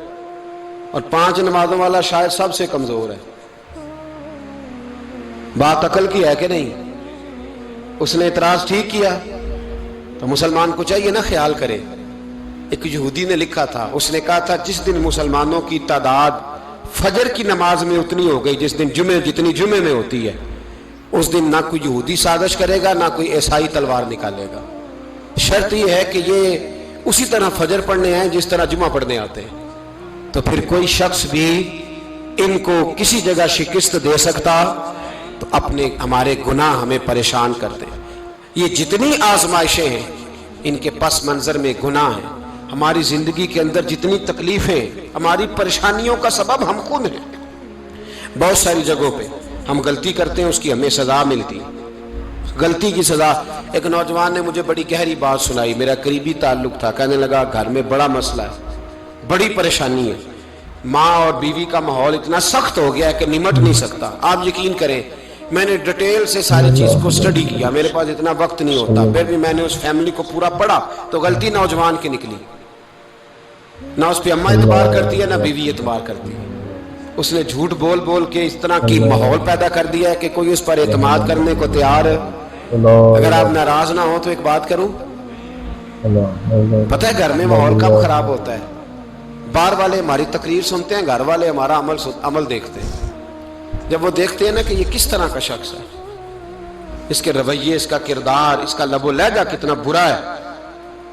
S1: اور 5 نمازوں والا شاید سب سے کمزور ہے۔ بات عقل کی ہے کہ نہیں؟ اس نے اعتراض ٹھیک کیا، تو مسلمان کو چاہیے نا خیال کرے۔ ایک یہودی نے لکھا تھا، اس نے کہا تھا جس دن مسلمانوں کی تعداد فجر کی نماز میں اتنی ہو گئی جس دن جتنی جمعے میں ہوتی ہے، اس دن نہ کوئی یہودی سازش کرے گا نہ کوئی عیسائی تلوار نکالے گا، شرط یہ ہے کہ یہ اسی طرح فجر پڑھنے آئیں جس طرح جمعہ پڑھنے آتے ہیں، تو پھر کوئی شخص بھی ان کو کسی جگہ شکست دے سکتا تو اپنے ہمارے گناہ ہمیں پریشان کرتے ہیں۔ یہ جتنی آزمائشیں ہیں ان کے پس منظر میں گناہ ہیں، ہماری زندگی کے اندر جتنی تکلیفیں، ہماری پریشانیوں کا سبب ہم خود ہیں۔ بہت ساری جگہوں پہ ہم غلطی کرتے ہیں، اس کی ہمیں سزا ملتی، غلطی کی سزا۔ ایک نوجوان نے مجھے بڑی گہری بات سنائی، میرا قریبی تعلق تھا، کہنے لگا گھر میں بڑا مسئلہ ہے، بڑی پریشانی ہے، ماں اور بیوی کا ماحول اتنا سخت ہو گیا ہے کہ نمٹ نہیں سکتا۔ آپ یقین کریں میں نے ڈیٹیل سے ساری چیز کو سٹڈی کیا، میرے پاس اتنا وقت نہیں ہوتا، پھر بھی میں نے اس فیملی کو پورا پڑھا تو غلطی نوجوان کی نکلی، نہ اس پہ اماں اعتبار کرتی ہے نہ بیوی اعتبار کرتی ہے، اس نے جھوٹ بول بول کے اس طرح کی ماحول پیدا کر دیا ہے کہ کوئی اس پر اعتماد کرنے کو تیار ہے۔ اگر آپ ناراض نہ ہو تو ایک بات کروں، پتہ ہے گھر میں ماحول کب خراب ہوتا ہے؟ باہر والے ہماری تقریر سنتے ہیں، گھر والے ہمارا عمل دیکھتے ہیں، جب وہ دیکھتے ہیں نا کہ یہ کس طرح کا شخص ہے، اس کے رویے، اس کا کردار، اس کا لب و لہجہ کتنا برا ہے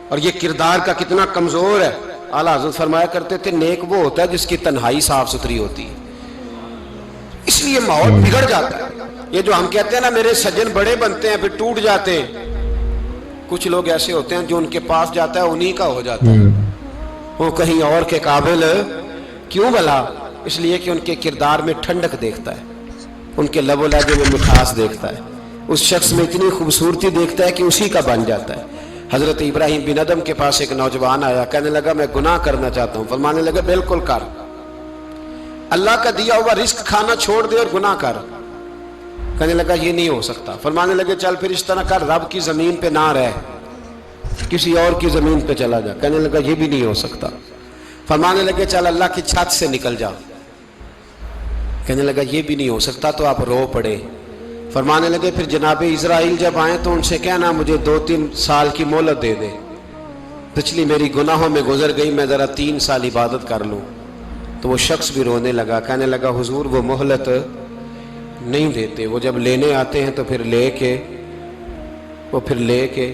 S1: اور یہ کردار کا کتنا کمزور ہے۔ اعلیٰ حضرت فرمایا کرتے تھے نیک وہ ہوتا ہے جس کی تنہائی صاف ستھری ہوتی ہے، اس لیے ماحول بگڑ جاتا ہے۔ یہ جو ہم کہتے ہیں نا میرے سجن بڑے بنتے ہیں پھر ٹوٹ جاتے ہیں، کچھ لوگ ایسے ہوتے ہیں جو ان کے پاس جاتا ہے انہی کا ہو جاتا ہے، وہ کہیں اور کے قابل کیوں بھلا؟ اس لیے کہ ان کے کردار میں ٹھنڈک دیکھتا ہے، ان کے لب و لہجے میں مٹھاس دیکھتا ہے، اس شخص میں اتنی خوبصورتی دیکھتا ہے کہ اسی کا بن جاتا ہے۔ حضرت ابراہیم بن ادم کے پاس ایک نوجوان آیا، کہنے لگا میں گناہ کرنا چاہتا ہوں، فرمانے لگا بالکل کر، اللہ کا دیا ہوا رزق کھانا چھوڑ دے اور گناہ کر۔ کہنے لگا یہ نہیں ہو سکتا، فرمانے لگے چل پھر اس طرح کر، رب کی زمین پہ نہ رہ، کسی اور کی زمین پہ چلا جا۔ کہنے لگا یہ بھی نہیں ہو سکتا، فرمانے لگے چل اللہ کی چھت سے نکل جا۔ کہنے لگا یہ بھی نہیں ہو سکتا، تو آپ رو پڑے۔ فرمانے لگے پھر جناب اسرائیل جب آئیں تو ان سے کہنا مجھے 2-3 سال کی مہلت دے دے، پچھلی میری گناہوں میں گزر گئی، میں ذرا 3 سال عبادت کر لوں۔ تو وہ شخص بھی رونے لگا، کہنے لگا حضور وہ مہلت نہیں دیتے، وہ جب لینے آتے ہیں تو پھر لے کے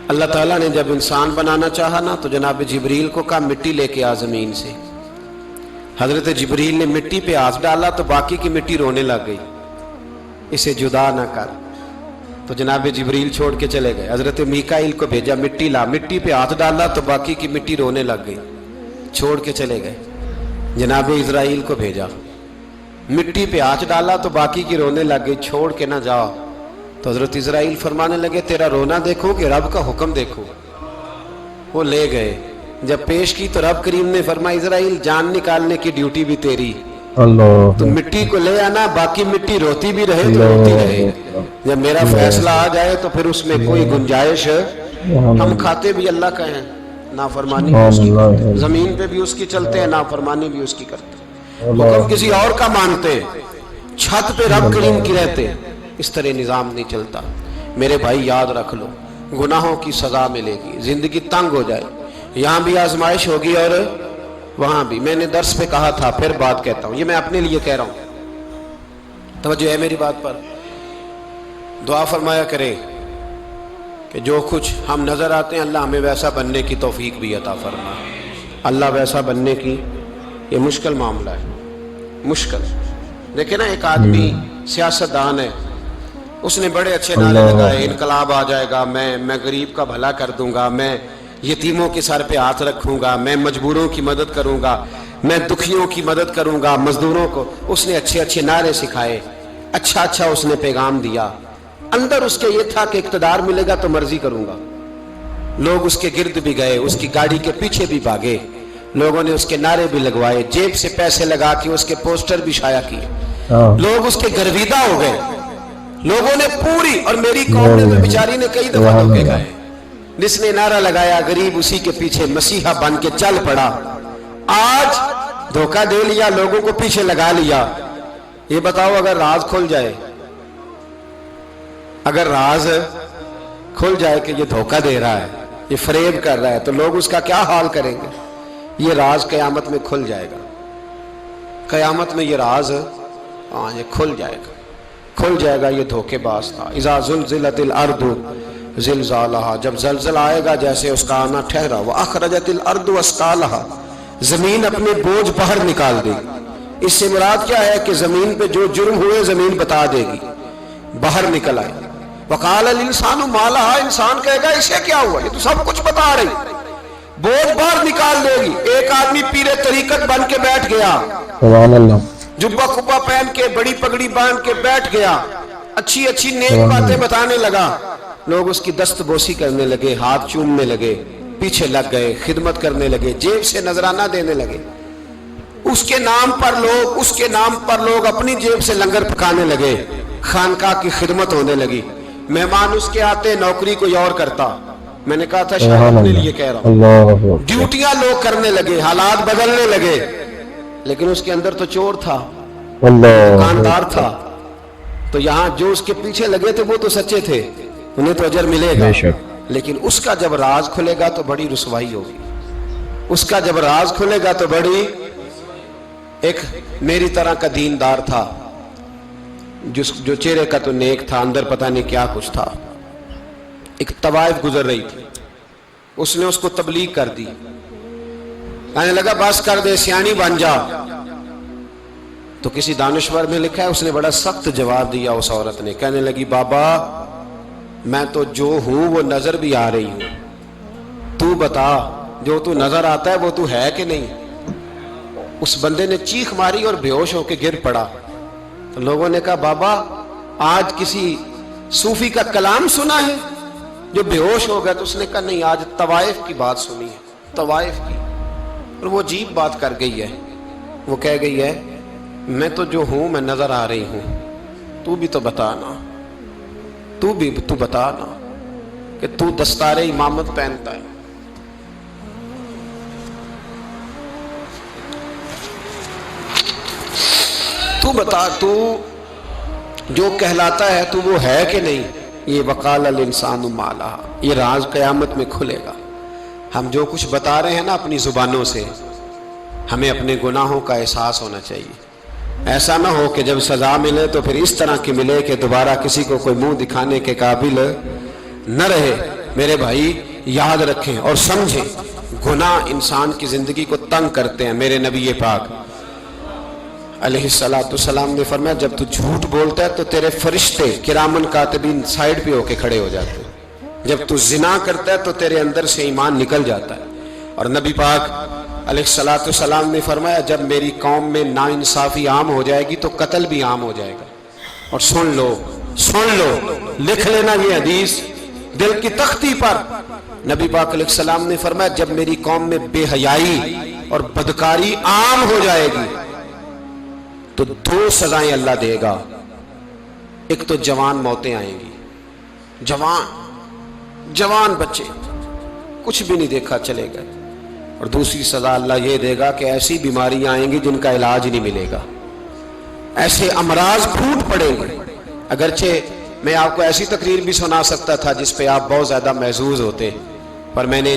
S1: اللہ تعالیٰ نے جب انسان بنانا چاہا نا تو جناب جبریل کو کہا مٹی لے کے آ زمین سے۔ حضرت جبریل نے مٹی پہ ہاتھ ڈالا تو باقی کی مٹی رونے لگ گئی، اسے جدا نہ کر، تو جناب جبریل چھوڑ کے چلے گئے۔ حضرت میکائیل کو بھیجا مٹی لا، مٹی پہ ہاتھ ڈالا تو باقی کی مٹی رونے لگ گئی، چھوڑ کے چلے گئے۔ جناب اسرائیل کو بھیجا، مٹی پہ ہاتھ ڈالا تو باقی کی رونے لگ گئی، چھوڑ کے نہ جاؤ۔ تو حضرت اسرائیل فرمانے لگے تیرا رونا دیکھو کہ رب کا حکم دیکھو. وہ لے گئے. جب پیش کی تو رب کریم نے فرمایا اسرائیل جان نکالنے کی ڈیوٹی بھی تیری.
S2: اللہ
S1: تو مٹی کو لے آنا, باقی مٹی روتی بھی رہے تو روتی رہے. جب میرا فیصلہ آ جائے تو پھر اس میں کوئی گنجائش, ہم کھاتے بھی اللہ کا ہیں, نافرمانی بھی اس کی کرتے ہیں, زمین پہ بھی اس کی چلتے ہیں, نافرمانی بھی اس کی کرتے ہیں, حکم کسی اور کا مانتے, چھت پہ رب کریم کی رہتے. اس طرح نظام نہیں چلتا. میرے بھائی یاد رکھ لو, گناہوں کی سزا ملے گی, زندگی تنگ ہو جائے, یہاں بھی آزمائش ہوگی اور وہاں بھی. میں نے درس پہ کہا تھا, پھر بات کہتا ہوں, یہ میں اپنے لیے کہہ رہا ہوں, توجہ ہے میری بات پر. دعا فرمایا کرے کہ جو کچھ ہم نظر آتے ہیں اللہ ہمیں ویسا بننے کی توفیق بھی عطا فرما. اللہ ویسا بننے کی, یہ مشکل معاملہ ہے, مشکل. دیکھیں نا ایک آدمی سیاستدان ہے, اس نے بڑے اچھے نعرے لگائے, انقلاب آ جائے گا, میں غریب کا بھلا کر دوں گا, میں یتیموں کے سر پہ ہاتھ رکھوں گا, میں مجبوروں کی مدد کروں گا, میں دکھیوں کی مدد کروں گا, مزدوروں کو. اس نے اچھے اچھے نعرے سکھائے, اچھا اس نے پیغام دیا. اندر اس کے یہ تھا کہ اقتدار ملے گا تو مرضی کروں گا. لوگ اس کے گرد بھی گئے, اس کی گاڑی کے پیچھے بھی بھاگے, لوگوں نے اس کے نعرے بھی لگوائے, جیب سے پیسے لگا کے اس کے پوسٹر بھی شائع کیے. لوگ اس کے گرویدہ ہو گئے, لوگوں نے پوری, اور میری قوم نے بیچاری نے کئی دفعہ دھوکے کھائے. جس نے نعرہ لگایا غریب اسی کے پیچھے مسیحا بن کے چل پڑا. آج دھوکہ دے لیا, لوگوں کو پیچھے لگا لیا. یہ بتاؤ اگر راز کھل جائے, اگر راز کھل جائے کہ یہ دھوکہ دے رہا ہے, یہ فریب کر رہا ہے, تو لوگ اس کا کیا حال کریں گے؟ یہ راز قیامت میں کھل جائے گا. قیامت میں یہ راز یہ کھل جائے گا, کھل جائے گا. یہ دھوکے باز تھا. اذا زلزلت الارض زلزالہا, جب زلزلہ آئے گا جیسے اس کا آنا ٹھہرا. واخرجت الارض اثقالہا, زمین اپنے بوجھ باہر نکال دے گی. اس سے مراد کیا ہے کہ زمین پہ جو جرم ہوئے زمین بتا دے گی, باہر نکل آئے. وقال الانسان ما لہا, انسان کہے گا اسے کیا ہوا, یہ تو سب کچھ بتا رہی. بوجھ باہر نکال دے گی. ایک آدمی پیر طریقت بن کے بیٹھ گیا,
S2: سبحان اللہ,
S1: جبہ کبا پہن کے بڑی پگڑی باندھ کے بیٹھ گیا, اچھی اچھی نیک باتیں بتانے لگا. لوگ اس کی دست بوسی کرنے لگے, ہاتھ چومنے لگے, پیچھے لگ گئے, خدمت کرنے لگے, جیب سے نذرانہ دینے لگے. اس کے نام پر لوگ اپنی جیب سے لنگر پکانے لگے, خانقاہ کی خدمت ہونے لگی. مہمان اس کے آتے, نوکری کوئی اور کرتا. میں نے کہا تھا شاید اپنے لیے کہہ رہا ہوں, ڈیوٹیاں لوگ کرنے لگے, حالات بدلنے لگے. لیکن اس کے اندر تو چور تھا, دکاندار تھا. تو یہاں جو اس کے پیچھے لگے تھے وہ تو سچے تھے, انہیں تو اجر ملے گا. لیکن اس کا جب راز کھلے گا تو بڑی رسوائی ہوگی. اس کا جب راز کھلے گا تو بڑی. ایک میری طرح کا دیندار تھا, جو چہرے کا تو نیک تھا, اندر پتہ نہیں کیا کچھ تھا. ایک طوائف گزر رہی تھی, اس نے اس کو تبلیغ کر دی. کہنے لگا بس کر دے, سیانی بن جا. تو کسی دانشور میں لکھا ہے اس نے بڑا سخت جواب دیا. اس عورت نے کہنے لگی بابا میں تو جو ہوں وہ نظر بھی آ رہی ہوں, تو بتا جو تو نظر آتا ہے وہ تو ہے کہ نہیں. اس بندے نے چیخ ماری اور بے ہوش ہو کے گر پڑا. تو لوگوں نے کہا بابا آج کسی صوفی کا کلام سنا ہے جو بے ہوش ہو گیا. تو اس نے کہا نہیں, آج طوائف کی بات سنی ہے, طوائف کی. اور وہ عجیب بات کر گئی ہے, وہ کہہ گئی ہے میں تو جو ہوں میں نظر آ رہی ہوں, تو بھی تو بتانا, تو بتانا کہ تو دستار امامت پہنتا ہے. تو بتا, تو جو کہلاتا ہے تو وہ ہے کہ نہیں. یہ وقال الانسان ما لہا, یہ راز قیامت میں کھلے گا. ہم جو کچھ بتا رہے ہیں نا اپنی زبانوں سے, ہمیں اپنے گناہوں کا احساس ہونا چاہیے. ایسا نہ ہو کہ جب سزا ملے تو پھر اس طرح کی ملے کہ دوبارہ کسی کو کوئی منہ دکھانے کے قابل نہ رہے. میرے بھائی یاد رکھیں اور سمجھیں, گناہ انسان کی زندگی کو تنگ کرتے ہیں. میرے نبی پاک علیہ السلام نے فرمایا جب تو جھوٹ بولتا ہے تو تیرے فرشتے کرامن کاتبین سائیڈ پہ ہو کے کھڑے ہو جاتے ہیں. جب تو زنا کرتا ہے تو تیرے اندر سے ایمان نکل جاتا ہے. اور نبی پاک علیہ السلام نے فرمایا جب میری قوم میں ناانصافی عام ہو جائے گی تو قتل بھی عام ہو جائے گا. اور سن لو سن لو، لکھ لینا یہ حدیث دل کی تختی پر۔ نبی پاک علیہ السلام نے فرمایا جب میری قوم میں بے حیائی اور بدکاری عام ہو جائے گی تو 2 سزائیں اللہ دے گا۔ ایک تو جوان موتیں آئیں گی، جوان بچے کچھ بھی نہیں دیکھا چلے گئے، اور دوسری سزا اللہ یہ دے گا کہ ایسی بیماریاں آئیں گی جن کا علاج نہیں ملے گا، ایسے امراض پھوٹ پڑیں گے۔ اگرچہ میں آپ کو ایسی تقریر بھی سنا سکتا تھا جس پہ آپ بہت زیادہ محظوظ ہوتے، پر میں نے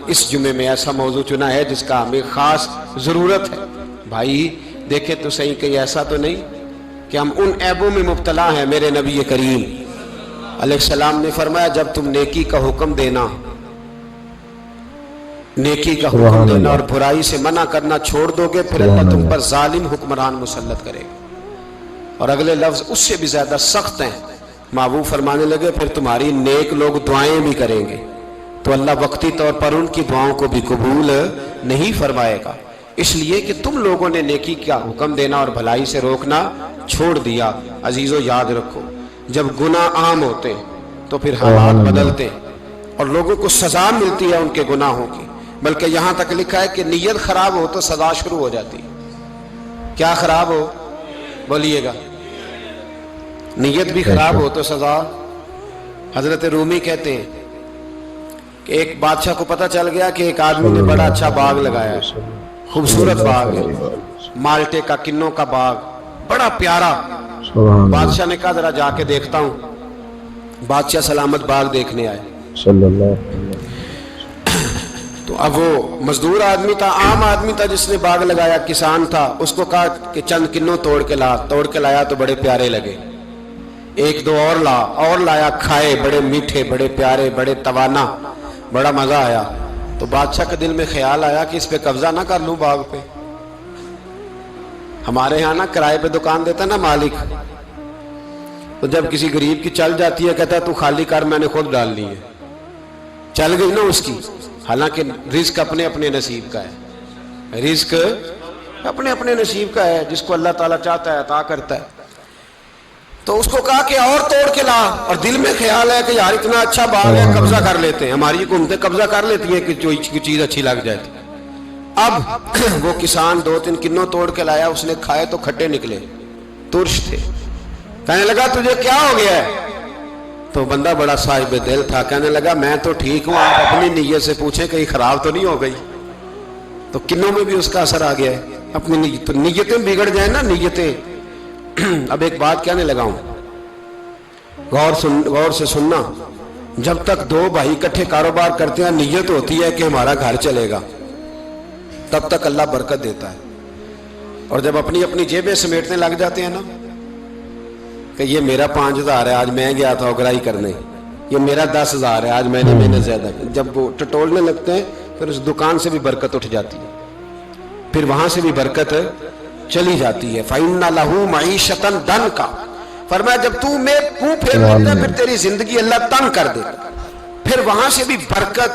S1: اس جمعے میں ایسا موضوع چنا ہے جس کا ہمیں خاص ضرورت ہے۔ بھائی دیکھیں تو صحیح کہ ایسا تو نہیں کہ ہم ان عیبوں میں مبتلا ہیں۔ میرے نبی کریم علیہ السلام نے فرمایا جب تم نیکی کا حکم دینا اور برائی سے منع کرنا چھوڑ دو گے پھر اللہ تم پر ظالم حکمران مسلط کرے گا۔ اور اگلے لفظ اس سے بھی زیادہ سخت ہیں، محبوب فرمانے لگے پھر تمہاری نیک لوگ دعائیں بھی کریں گے تو اللہ وقتی طور پر ان کی دعاؤں کو بھی قبول نہیں فرمائے گا، اس لیے کہ تم لوگوں نے نیکی کا حکم دینا اور بھلائی سے روکنا چھوڑ دیا۔ عزیزو یاد رکھو جب گناہ عام ہوتے تو پھر حالات بدلتے اور لوگوں کو سزا ملتی ہے ان کے گناہوں کی، بلکہ یہاں تک لکھا ہے کہ نیت خراب ہو تو سزا شروع ہو جاتی۔ کیا خراب ہو؟ بولیے گا۔ نیت بھی خراب ہو تو سزا۔ حضرت رومی کہتے ہیں کہ ایک بادشاہ کو پتہ چل گیا کہ ایک آدمی نے بڑا اچھا باغ لگایا ہے، خوبصورت باغ ہے، مالٹے کا کنوں کا باغ بڑا پیارا۔ بادشاہ نے کہا ذرا جا کے دیکھتا ہوں۔ بادشاہ سلامت باغ دیکھنے آئے تو اب وہ مزدور آدمی تھا، عام آدمی تھا جس نے باغ لگایا، کسان تھا، اس کو کہا کہ چند کنوں توڑ کے لایا تو بڑے پیارے لگے، ایک دو اور لایا، کھائے، بڑے میٹھے، بڑے پیارے، بڑے توانا، بڑا مزہ آیا۔ تو بادشاہ کے دل میں خیال آیا کہ اس پہ قبضہ نہ کر لوں باغ پہ۔ ہمارے ہاں نا کرائے پہ دکان دیتا نا مالک، تو جب کسی غریب کی چل جاتی ہے کہتا ہے تو خالی کر، میں نے خود ڈال لی ہے، چل گئی نا اس کی۔ حالانکہ رزق اپنے اپنے نصیب کا ہے، رزق اپنے اپنے نصیب کا ہے، جس کو اللہ تعالیٰ چاہتا ہے عطا کرتا ہے۔ تو اس کو کہا کہ اور توڑ کے لا، اور دل میں خیال ہے کہ یار اتنا اچھا باغ ہے قبضہ کر لیتے ہیں، ہماری حکومتیں قبضہ کر لیتی ہیں کہ جو چیز اچھی لگ جائے۔ اب وہ کسان 2-3 کنوں توڑ کے لایا، اس نے کھائے تو کھٹے نکلے، ترش تھے۔ کہنے لگا تجھے کیا ہو گیا ہے؟ تو بندہ بڑا صاحب دل تھا، کہنے لگا میں تو ٹھیک ہوں، آپ اپنی نیت سے پوچھیں کہیں خراب تو نہیں ہو گئی۔ تو کنوں میں بھی اس کا اثر آ گیا ہے، اپنی نیتیں بگڑ جائیں نا، نیتیں۔ اب ایک بات کہنے لگا ہوں، غور سے سننا، جب تک 2 بھائی اکٹھے کاروبار کرتے ہیں نیت ہوتی ہے کہ ہمارا گھر چلے گا، تب تک اللہ برکت دیتا ہے، اور جب اپنی اپنی جیبیں سمیٹنے لگ جاتے ہیں نا کہ یہ میرا 5,000 ہے، آج میں گیا تھا اگرائی کرنے، یہ میرا 10,000 ہے، آج میں نے محنت زیادہ کی، جب وہ ٹٹولنے لگتے ہیں پھر اس دکان سے بھی برکت اٹھ جاتی ہے، پھر وہاں سے بھی برکت چلی جاتی ہے۔ فَإِنَّ لَهُ مَعِيشَةً ضَنْكَ، فرمایا جب تو میں منہ پھیر لیتا ہے پھر تیری زندگی اللہ تنگ کر دیتا، پھر وہاں سے بھی برکت،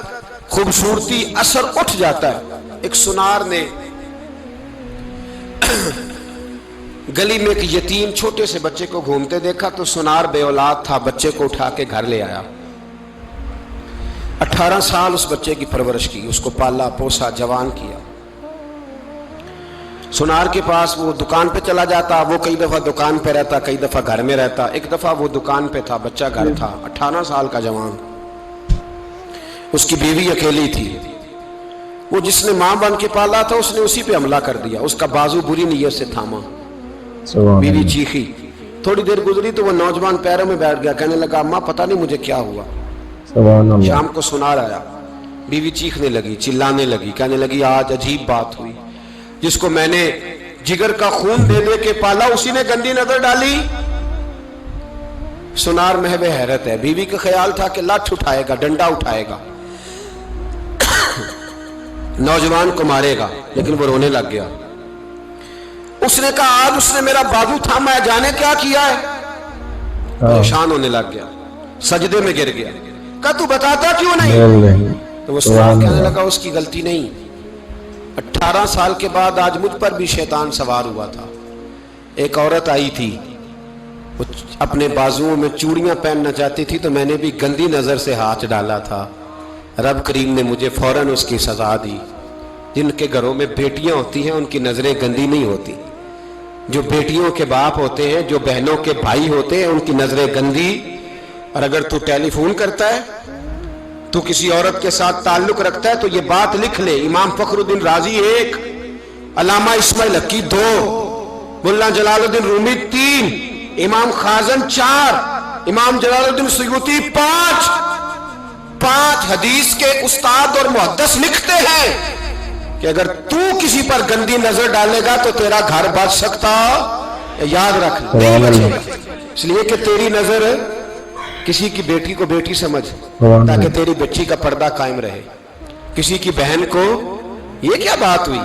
S1: خوبصورتی، اثر اٹھ جاتا ہے۔ ایک سنار نے گلی میں ایک یتیم چھوٹے سے بچے کو گھومتے دیکھا تو سنار بے اولاد تھا، بچے کو اٹھا کے گھر لے آیا، 18 سال اس بچے کی پرورش کی، اس کو پالا پوسا، جوان کیا۔ سنار کے پاس وہ دکان پہ چلا جاتا، وہ کئی دفعہ دکان پہ رہتا، کئی دفعہ گھر میں رہتا۔ ایک دفعہ وہ دکان پہ تھا، بچہ گھر تھا، 18 سال کا جوان، اس کی بیوی اکیلی تھی۔ وہ جس نے ماں بن کے پالا تھا اس نے اسی پہ حملہ کر دیا، اس کا بازو بری نیت سے تھاما، بیوی چیخی۔ تھوڑی دیر گزری تو وہ نوجوان پیروں میں بیٹھ گیا، کہنے لگا اماں پتہ نہیں مجھے کیا ہوا۔ شام کو سنار آیا، بیوی چیخنے لگی، چلانے لگی، کہنے لگی آج عجیب بات ہوئی، جس کو میں نے جگر کا خون دے دے کے پالا اسی نے گندی نظر ڈالی۔ سنار محو حیرت ہے، بیوی کا خیال تھا کہ لاٹھ اٹھائے گا، ڈنڈا اٹھائے گا، نوجوان کو مارے گا، لیکن وہ رونے لگ گیا۔ اس نے کہا آج اس نے میرا بازو تھاما ہے، جانے کیا کیا ہے؟ پریشان ہونے لگ گیا، سجدے میں گر گیا، کہا تو بتاتا کیوں نہیں؟ تو وہ سنار کہنے لگا اس کی غلطی نہیں، 18 سال کے بعد آج مجھ پر بھی شیطان سوار ہوا تھا۔ ایک عورت آئی تھی، وہ اپنے بازوؤں میں چوڑیاں پہننا چاہتی تھی تو میں نے بھی گندی نظر سے ہاتھ ڈالا تھا، رب کریم نے مجھے فوراً اس کی سزا دی۔ جن کے گھروں میں بیٹیاں ہوتی ہیں ان کی نظریں گندی نہیں ہوتی، جو بیٹیوں کے باپ ہوتے ہیں، جو بہنوں کے بھائی ہوتے ہیں، ان کی نظریں گندی۔ اور اگر تو ٹیلی فون کرتا ہے، تو کسی عورت کے ساتھ تعلق رکھتا ہے، تو یہ بات لکھ لے، امام فخر الدین رازی 1، علامہ اسماعیل حقی 2، ملا جلال الدین رومی 3، امام خازن 4، امام جلال الدین سیوطی 5 حدیث کے استاد اور محدث لکھتے ہیں کہ اگر تو کسی پر گندی نظر ڈالے گا تو تیرا گھر بچ سکتا، یاد رکھ، نہیں بچے گا، اس لیے کہ تیری نظر کسی کی بیٹی کو بیٹی سمجھ تاکہ تیری بچی کا پردہ قائم رہے، کسی کی بہن کو، یہ کیا بات ہوئی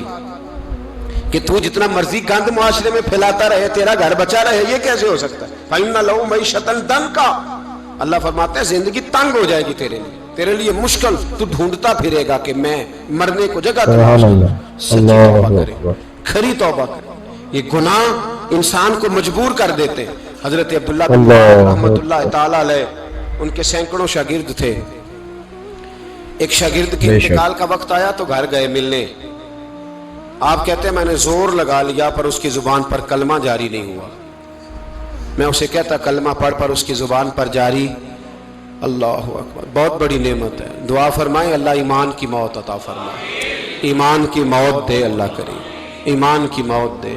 S1: کہ تو جتنا مرضی گند معاشرے میں پھیلاتا رہے تیرا گھر بچا رہے، یہ کیسے ہو سکتا ہے؟ فَإِنَّ لَهُ مَعِيشَةً ضَنْكَ، اللہ فرماتا ہے زندگی تنگ ہو جائے گی تیرے لیے مشکل، تو ڈھونڈتا پھرے گا کہ میں مرنے کو جگہ دوں۔ سچی توبہ کرے، کھری توبہ کرے۔ یہ گناہ انسان کو مجبور کر دیتے ہیں۔ حضرت عبداللہ بن مبارک رحمۃ اللہ تعالیٰ علیہ، ان کے سینکڑوں شاگرد تھے، ایک شاگرد کے انتقال کا وقت آیا تو گھر گئے ملنے، آپ کہتے ہیں میں نے زور لگا لیا پر اس کی زبان پر کلمہ جاری نہیں ہوا، میں اسے کہتا کلمہ پڑھ پر اس کی زبان پر جاری، اللہ اکبر، بہت بڑی نعمت ہے، دعا فرمائیں اللہ ایمان کی موت عطا فرمائے، ایمان کی موت دے اللہ کریم، ایمان کی موت دے۔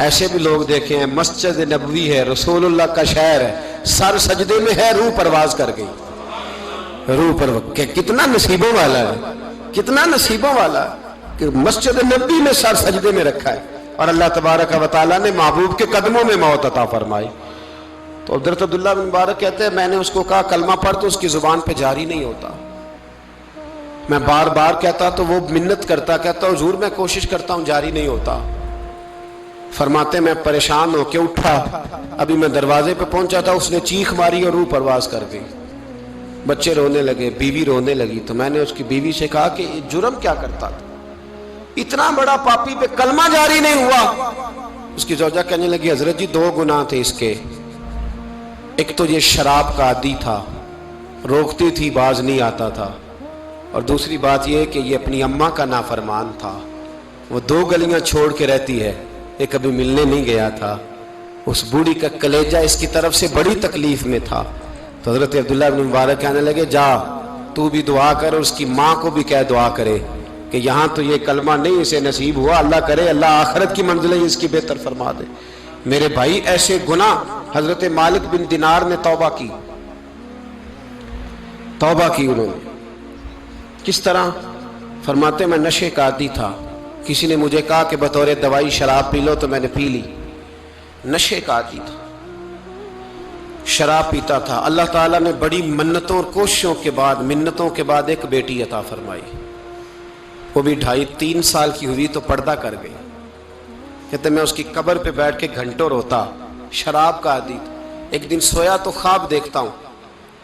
S1: ایسے بھی لوگ دیکھے ہیں، مسجد نبوی ہے، رسول اللہ کا شہر ہے، سر سجدے میں ہے، روح پرواز کر گئی، روح پرواز، کتنا نصیبوں والا ہے، کتنا نصیبوں والا ہے کہ مسجد نبی میں سر سجدے میں رکھا ہے، اور اللہ تبارک و تعالیٰ نے محبوب کے قدموں میں موت عطا فرمائی۔ تو حضرت عبداللہ بن مبارک کہتے ہیں میں نے اس کو کہا کلمہ پڑھ تو اس کی زبان پہ جاری نہیں ہوتا، میں بار بار کہتا تو وہ منت کرتا، کہتا حضور میں کوشش کرتا ہوں جاری نہیں ہوتا۔ فرماتے میں پریشان ہو کے اٹھا، ابھی میں دروازے پہ پہنچا تھا، اس نے چیخ ماری اور روح پرواز کر گئی، بچے رونے لگے، بیوی رونے لگی، تو میں نے اس کی بیوی سے کہا کہ یہ جرم کیا کرتا تھا، اتنا بڑا پاپی پہ کلمہ جاری نہیں ہوا۔ اس کی زوجہ کہنے لگی حضرت جی 2 گناہ تھے اس کے، ایک تو یہ شراب کا عادی تھا، روکتی تھی باز نہیں آتا تھا، اور دوسری بات یہ کہ یہ اپنی اماں کا نافرمان تھا، وہ 2 گلیاں چھوڑ کے رہتی ہے، یہ کبھی ملنے نہیں گیا تھا، اس بوڑھی کا کلیجہ اس کی طرف سے بڑی تکلیف میں تھا۔ تو حضرت عبداللہ بن مبارک کہنے لگے جا تو بھی دعا کر، اور اس کی ماں کو بھی کہہ دعا کرے کہ یہاں تو یہ کلمہ نہیں اسے نصیب ہوا، اللہ کرے اللہ آخرت کی منزلیں اس کی بہتر فرما دے۔ میرے بھائی ایسے گناہ، حضرت مالک بن دینار نے توبہ کی انہوں نے، کس طرح؟ فرماتے میں نشے کا عادی تھا، کسی نے مجھے کہا کہ بطور دوائی شراب پی لو تو میں نے پی لی، نشے کا عادی تھا، شراب پیتا تھا۔ اللہ تعالیٰ نے بڑی منتوں اور کوششوں کے بعد، منتوں کے بعد ایک بیٹی عطا فرمائی، وہ بھی 2.5-3 سال کی ہوئی تو پردہ کر گئی۔ کہتے میں اس کی قبر پہ بیٹھ کے گھنٹوں روتا، شراب کا عادی تھا۔ ایک دن سویا تو خواب دیکھتا ہوں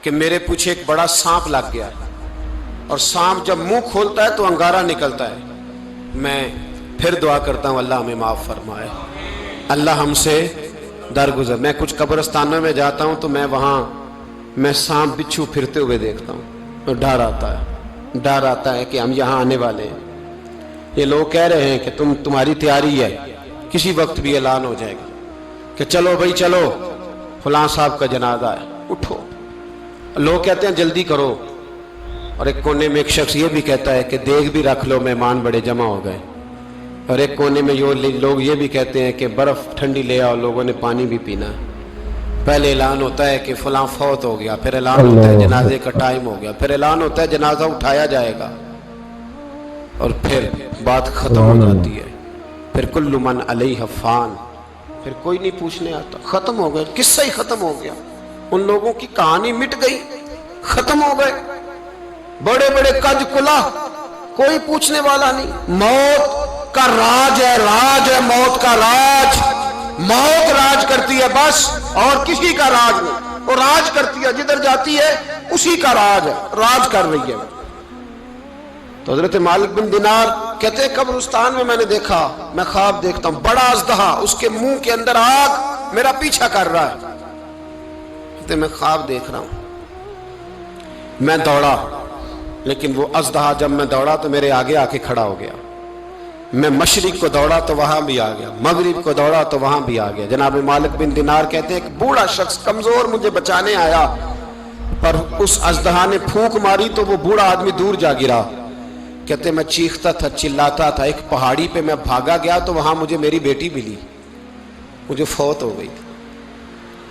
S1: کہ میرے پیچھے ایک بڑا سانپ لگ گیا، اور سانپ جب منہ کھولتا ہے تو انگارہ نکلتا ہے، میں پھر دعا کرتا ہوں اللہ ہمیں معاف فرمائے، اللہ ہم سے درگزر۔ میں کچھ قبرستانوں میں جاتا ہوں تو میں سانپ بچھو پھرتے ہوئے دیکھتا ہوں، تو ڈر آتا ہے کہ ہم یہاں آنے والے ہیں، یہ لوگ کہہ رہے ہیں کہ تمہاری تیاری ہے، کسی وقت بھی اعلان ہو جائے گا کہ چلو بھائی چلو فلاں صاحب کا جنازہ ہے، اٹھو، لوگ کہتے ہیں جلدی کرو، اور ایک کونے میں ایک شخص یہ بھی کہتا ہے کہ دیگ بھی رکھ لو مہمان بڑے جمع ہو گئے، اور ایک کونے میں لوگ یہ بھی کہتے ہیں کہ برف ٹھنڈی لے آؤ، لوگوں نے پانی بھی پینا ہے۔ پہلے اعلان ہوتا ہے کہ فلاں فوت ہو گیا، پھر اعلان ہوتا ہے جنازے کا ٹائم ہو گیا، پھر اعلان ہوتا ہے جنازہ اٹھایا جائے گا، اور پھر بات ختم ہو جاتی ہے، پھر کل من علیہ فان، پھر کوئی نہیں پوچھنے آتا، ختم ہو گئے، قصہ ہی ختم ہو گیا، ان لوگوں کی کہانی مٹ گئی، ختم ہو گئے، بڑے بڑے کج کلا، کوئی پوچھنے والا نہیں۔ موت کا راج ہے موت کا راج، موت راج کرتی ہے بس، اور کسی کا راج نہیں، وہ راج کرتی ہے، جدھر جاتی ہے اسی کا راج ہے، راج کر رہی ہے۔ تو حضرت مالک بن دینار کہتے ہیں قبرستان میں میں نے دیکھا، میں خواب دیکھتا ہوں، بڑا اژدہا، اس کے منہ کے اندر آگ میرا پیچھا کر رہا ہے، کہتے میں خواب دیکھ رہا ہوں، میں دوڑا لیکن وہ اژدہا جب میں دوڑا تو میرے آگے آ کے کھڑا ہو گیا، میں مشرق کو دوڑا تو وہاں بھی آ گیا، مغرب کو دوڑا تو وہاں بھی آ گیا۔ جناب مالک بن دینار کہتے ہیں ایک بوڑھا شخص کمزور مجھے بچانے آیا، پر اس اژدہا نے پھونک ماری تو وہ بوڑھا آدمی دور جا گرا۔ کہتے میں چیختا تھا، چلاتا تھا، ایک پہاڑی پہ میں بھاگا گیا تو وہاں مجھے میری بیٹی ملی، مجھے فوت ہو گئی۔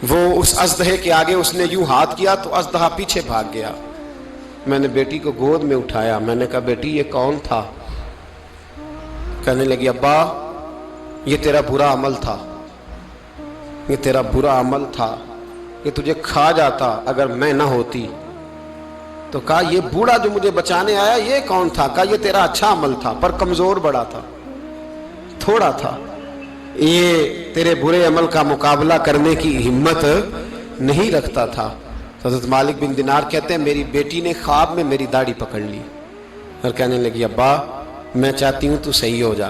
S1: وہ اس اژدہے کے آگے اس نے یوں ہاتھ کیا تو اژدہا پیچھے بھاگ گیا۔ میں نے بیٹی کو گود میں اٹھایا، میں نے کہا بیٹی یہ کون تھا؟ کہنے لگی ابا یہ تیرا برا عمل تھا، یہ تیرا برا عمل تھا، یہ تجھے کھا جاتا اگر میں نہ ہوتی۔ تو کہا یہ بوڑھا جو مجھے بچانے آیا یہ کون تھا؟ کہا یہ تیرا اچھا عمل تھا پر کمزور بڑا تھا، تھوڑا تھا، یہ تیرے برے عمل کا مقابلہ کرنے کی ہمت نہیں رکھتا تھا۔ حضرت مالک بن دینار کہتے ہیں میری بیٹی نے خواب میں میری داڑھی پکڑ لی اور کہنے لگی ابا میں چاہتی ہوں تو صحیح ہو جا،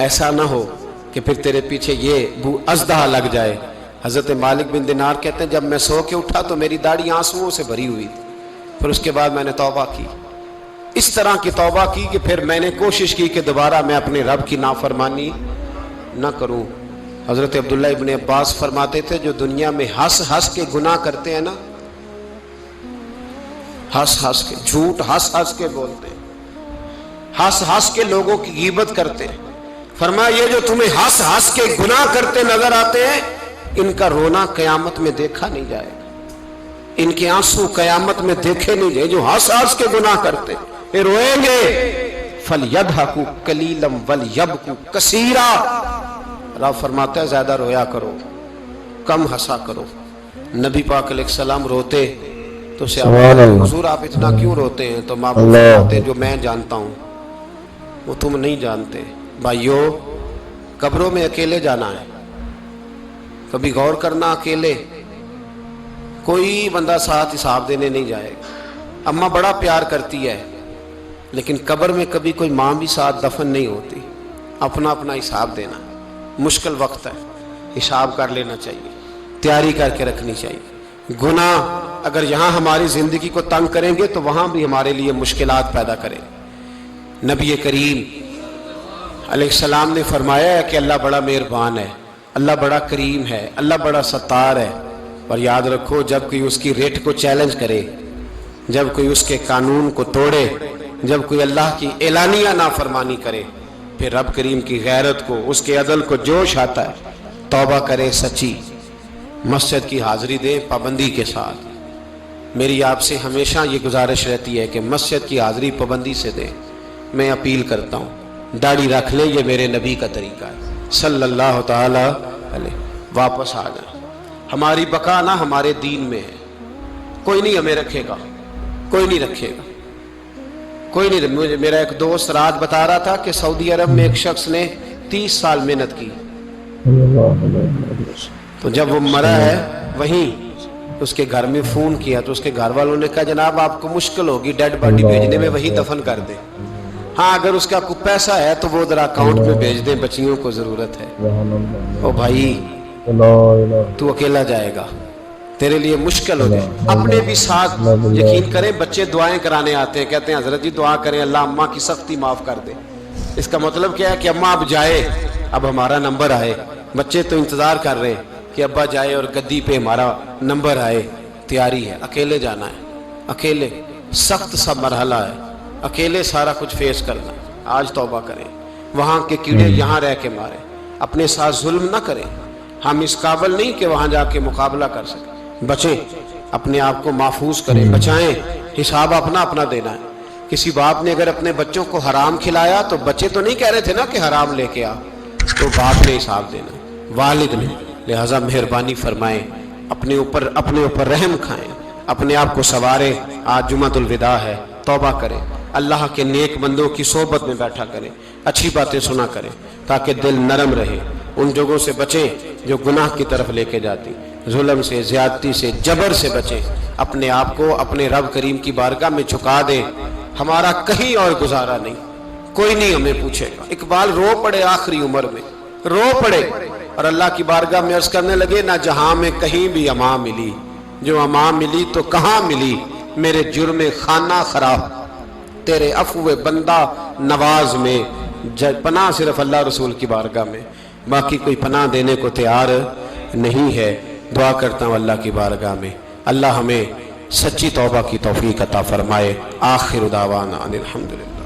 S1: ایسا نہ ہو کہ پھر تیرے پیچھے یہ اژدہا لگ جائے۔ حضرت مالک بن دینار کہتے ہیں جب میں سو کے اٹھا تو میری داڑھی آنسوؤں سے بھری ہوئی تھی، پھر اس کے بعد میں نے توبہ کی، اس طرح کی توبہ کی کہ پھر میں نے کوشش کی کہ دوبارہ میں اپنے رب کی نافرمانی نہ کروں۔ حضرت عبداللہ ابن عباس فرماتے تھے جو دنیا میں ہنس ہنس کے گناہ کرتے ہیں نا، ہنس ہنس کے جھوٹ ہنس ہنس کے بولتے ہیں، ہنس ہنس کے لوگوں کی غیبت کرتے ہیں، فرمایا یہ جو تمہیں ہنس ہنس کے گناہ کرتے نظر آتے ہیں ان کا رونا قیامت میں دیکھا نہیں جائے گا، ان کے آنسو قیامت میں دیکھے نہیں جائے۔ جو ہنس ہنس کے گناہ کرتے یہ روئیں گے، فَلْيَضْحَكُوا قَلِيلًا وَلْيَبْكُوا كَثِيرًا۔ رب فرماتا ہے زیادہ رویا کرو، کم ہنسا کرو۔ نبی پاک علیہ السلام روتے تو حضور آپ اتنا کیوں روتے ہیں؟ تو معبود فرماتے ہیں جو میں جانتا ہوں وہ تم نہیں جانتے۔ بھائیو قبروں میں اکیلے جانا ہے، کبھی غور کرنا، اکیلے کوئی بندہ ساتھ حساب دینے نہیں جائے گا۔ اماں بڑا پیار کرتی ہے لیکن قبر میں کبھی کوئی ماں بھی ساتھ دفن نہیں ہوتی، اپنا اپنا حساب دینا مشکل وقت ہے، حساب کر لینا چاہیے، تیاری کر کے رکھنی چاہیے۔ گناہ اگر یہاں ہماری زندگی کو تنگ کریں گے تو وہاں بھی ہمارے لیے مشکلات پیدا کریں۔ نبی کریم علیہ السلام نے فرمایا ہے کہ اللہ بڑا مہربان ہے، اللہ بڑا کریم ہے، اللہ بڑا ستار ہے، اور یاد رکھو جب کوئی اس کی ریٹ کو چیلنج کرے، جب کوئی اس کے قانون کو توڑے، جب کوئی اللہ کی اعلانیہ نافرمانی کرے، پھر رب کریم کی غیرت کو، اس کے عدل کو جوش آتا ہے، توبہ کرے سچی، مسجد کی حاضری دے پابندی کے ساتھ۔ میری آپ سے ہمیشہ یہ گزارش رہتی ہے کہ مسجد کی حاضری پابندی سے دیں۔ میں اپیل کرتا ہوں داڑھی رکھ لیں، یہ میرے نبی کا طریقہ ہے صلی اللہ تعالی علیہ۔ واپس آ جائیں، ہماری بقا نہ ہمارے دین میں ہے، کوئی نہیں ہمیں رکھے گا، کوئی نہیں رکھے گا، کوئی نہیں۔ مجھے میرا ایک دوست رات بتا رہا تھا کہ سعودی عرب میں ایک شخص نے 30 سال محنت کی، تو جب وہ مرا ہے وہیں اس کے گھر میں فون کیا تو اس کے گھر والوں نے کہا جناب آپ کو مشکل ہوگی ڈیڈ باڈی بھیجنے میں، وہی دفن کر دیں، ہاں اگر اس کا کوئی پیسہ ہے تو وہ ذرا اکاؤنٹ میں بھیج دیں، بچیوں کو ضرورت ہے۔ او بھائی تو اکیلا جائے گا، تیرے لیے مشکل ہو جائے۔ اپنے بھی ساتھ یقین کریں، بچے دعائیں کرانے آتے ہیں، کہتے ہیں حضرت جی دعا کریں اللہ اماں کی سختی معاف کر دے۔ اس کا مطلب کیا ہے کہ اماں اب جائے، اب ہمارا نمبر آئے۔ بچے تو انتظار کر رہے ہیں کہ ابا جائے اور گدی پہ ہمارا نمبر آئے۔ تیاری ہے، اکیلے جانا ہے، اکیلے سخت سا مرحلہ ہے، اکیلے سارا کچھ فیس کرنا۔ آج توبہ کریں، وہاں کے کیڑے یہاں رہ کے ماریں، اپنے ساتھ ظلم نہ کریں۔ ہم اس قابل نہیں کہ وہاں جا کے مقابلہ کر سکیں، بچیں، اپنے آپ کو محفوظ کریں، بچائیں، حساب اپنا اپنا دینا ہے۔ کسی باپ نے اگر اپنے بچوں کو حرام کھلایا تو بچے تو نہیں کہہ رہے تھے نا کہ حرام لے کے آ، تو باپ نے حساب دینا، والد نے۔ لہٰذا مہربانی فرمائیں، اپنے اوپر رحم کھائیں، اپنے آپ کو سنواریں۔ آج جمعۃ الوداع ہے، توبہ کریں، اللہ کے نیک بندوں کی صحبت میں بیٹھا کریں، اچھی باتیں سنا کریں تاکہ دل نرم رہے۔ ان جگہوں سے بچیں جو گناہ کی طرف لے کے جاتی، ظلم سے، زیادتی سے، جبر سے بچیں۔ اپنے آپ کو اپنے رب کریم کی بارگاہ میں جھکا دیں۔ ہمارا کہیں اور گزارا نہیں، کوئی نہیں ہمیں پوچھے گا۔ اقبال رو پڑے آخری عمر میں، رو پڑے اور اللہ کی بارگاہ میں عرض کرنے لگے نہ جہاں میں کہیں بھی امان ملی، جو امان ملی تو کہاں ملی، میرے جرم خانہ خراب تیرے عفو بندہ نواز میں، پناہ صرف اللہ رسول کی بارگاہ میں، باقی کوئی پناہ دینے کو تیار نہیں ہے۔ دعا کرتا ہوں اللہ کی بارگاہ میں اللہ ہمیں سچی توبہ کی توفیق عطا فرمائے۔ آخر دعوانا ان الحمدللہ۔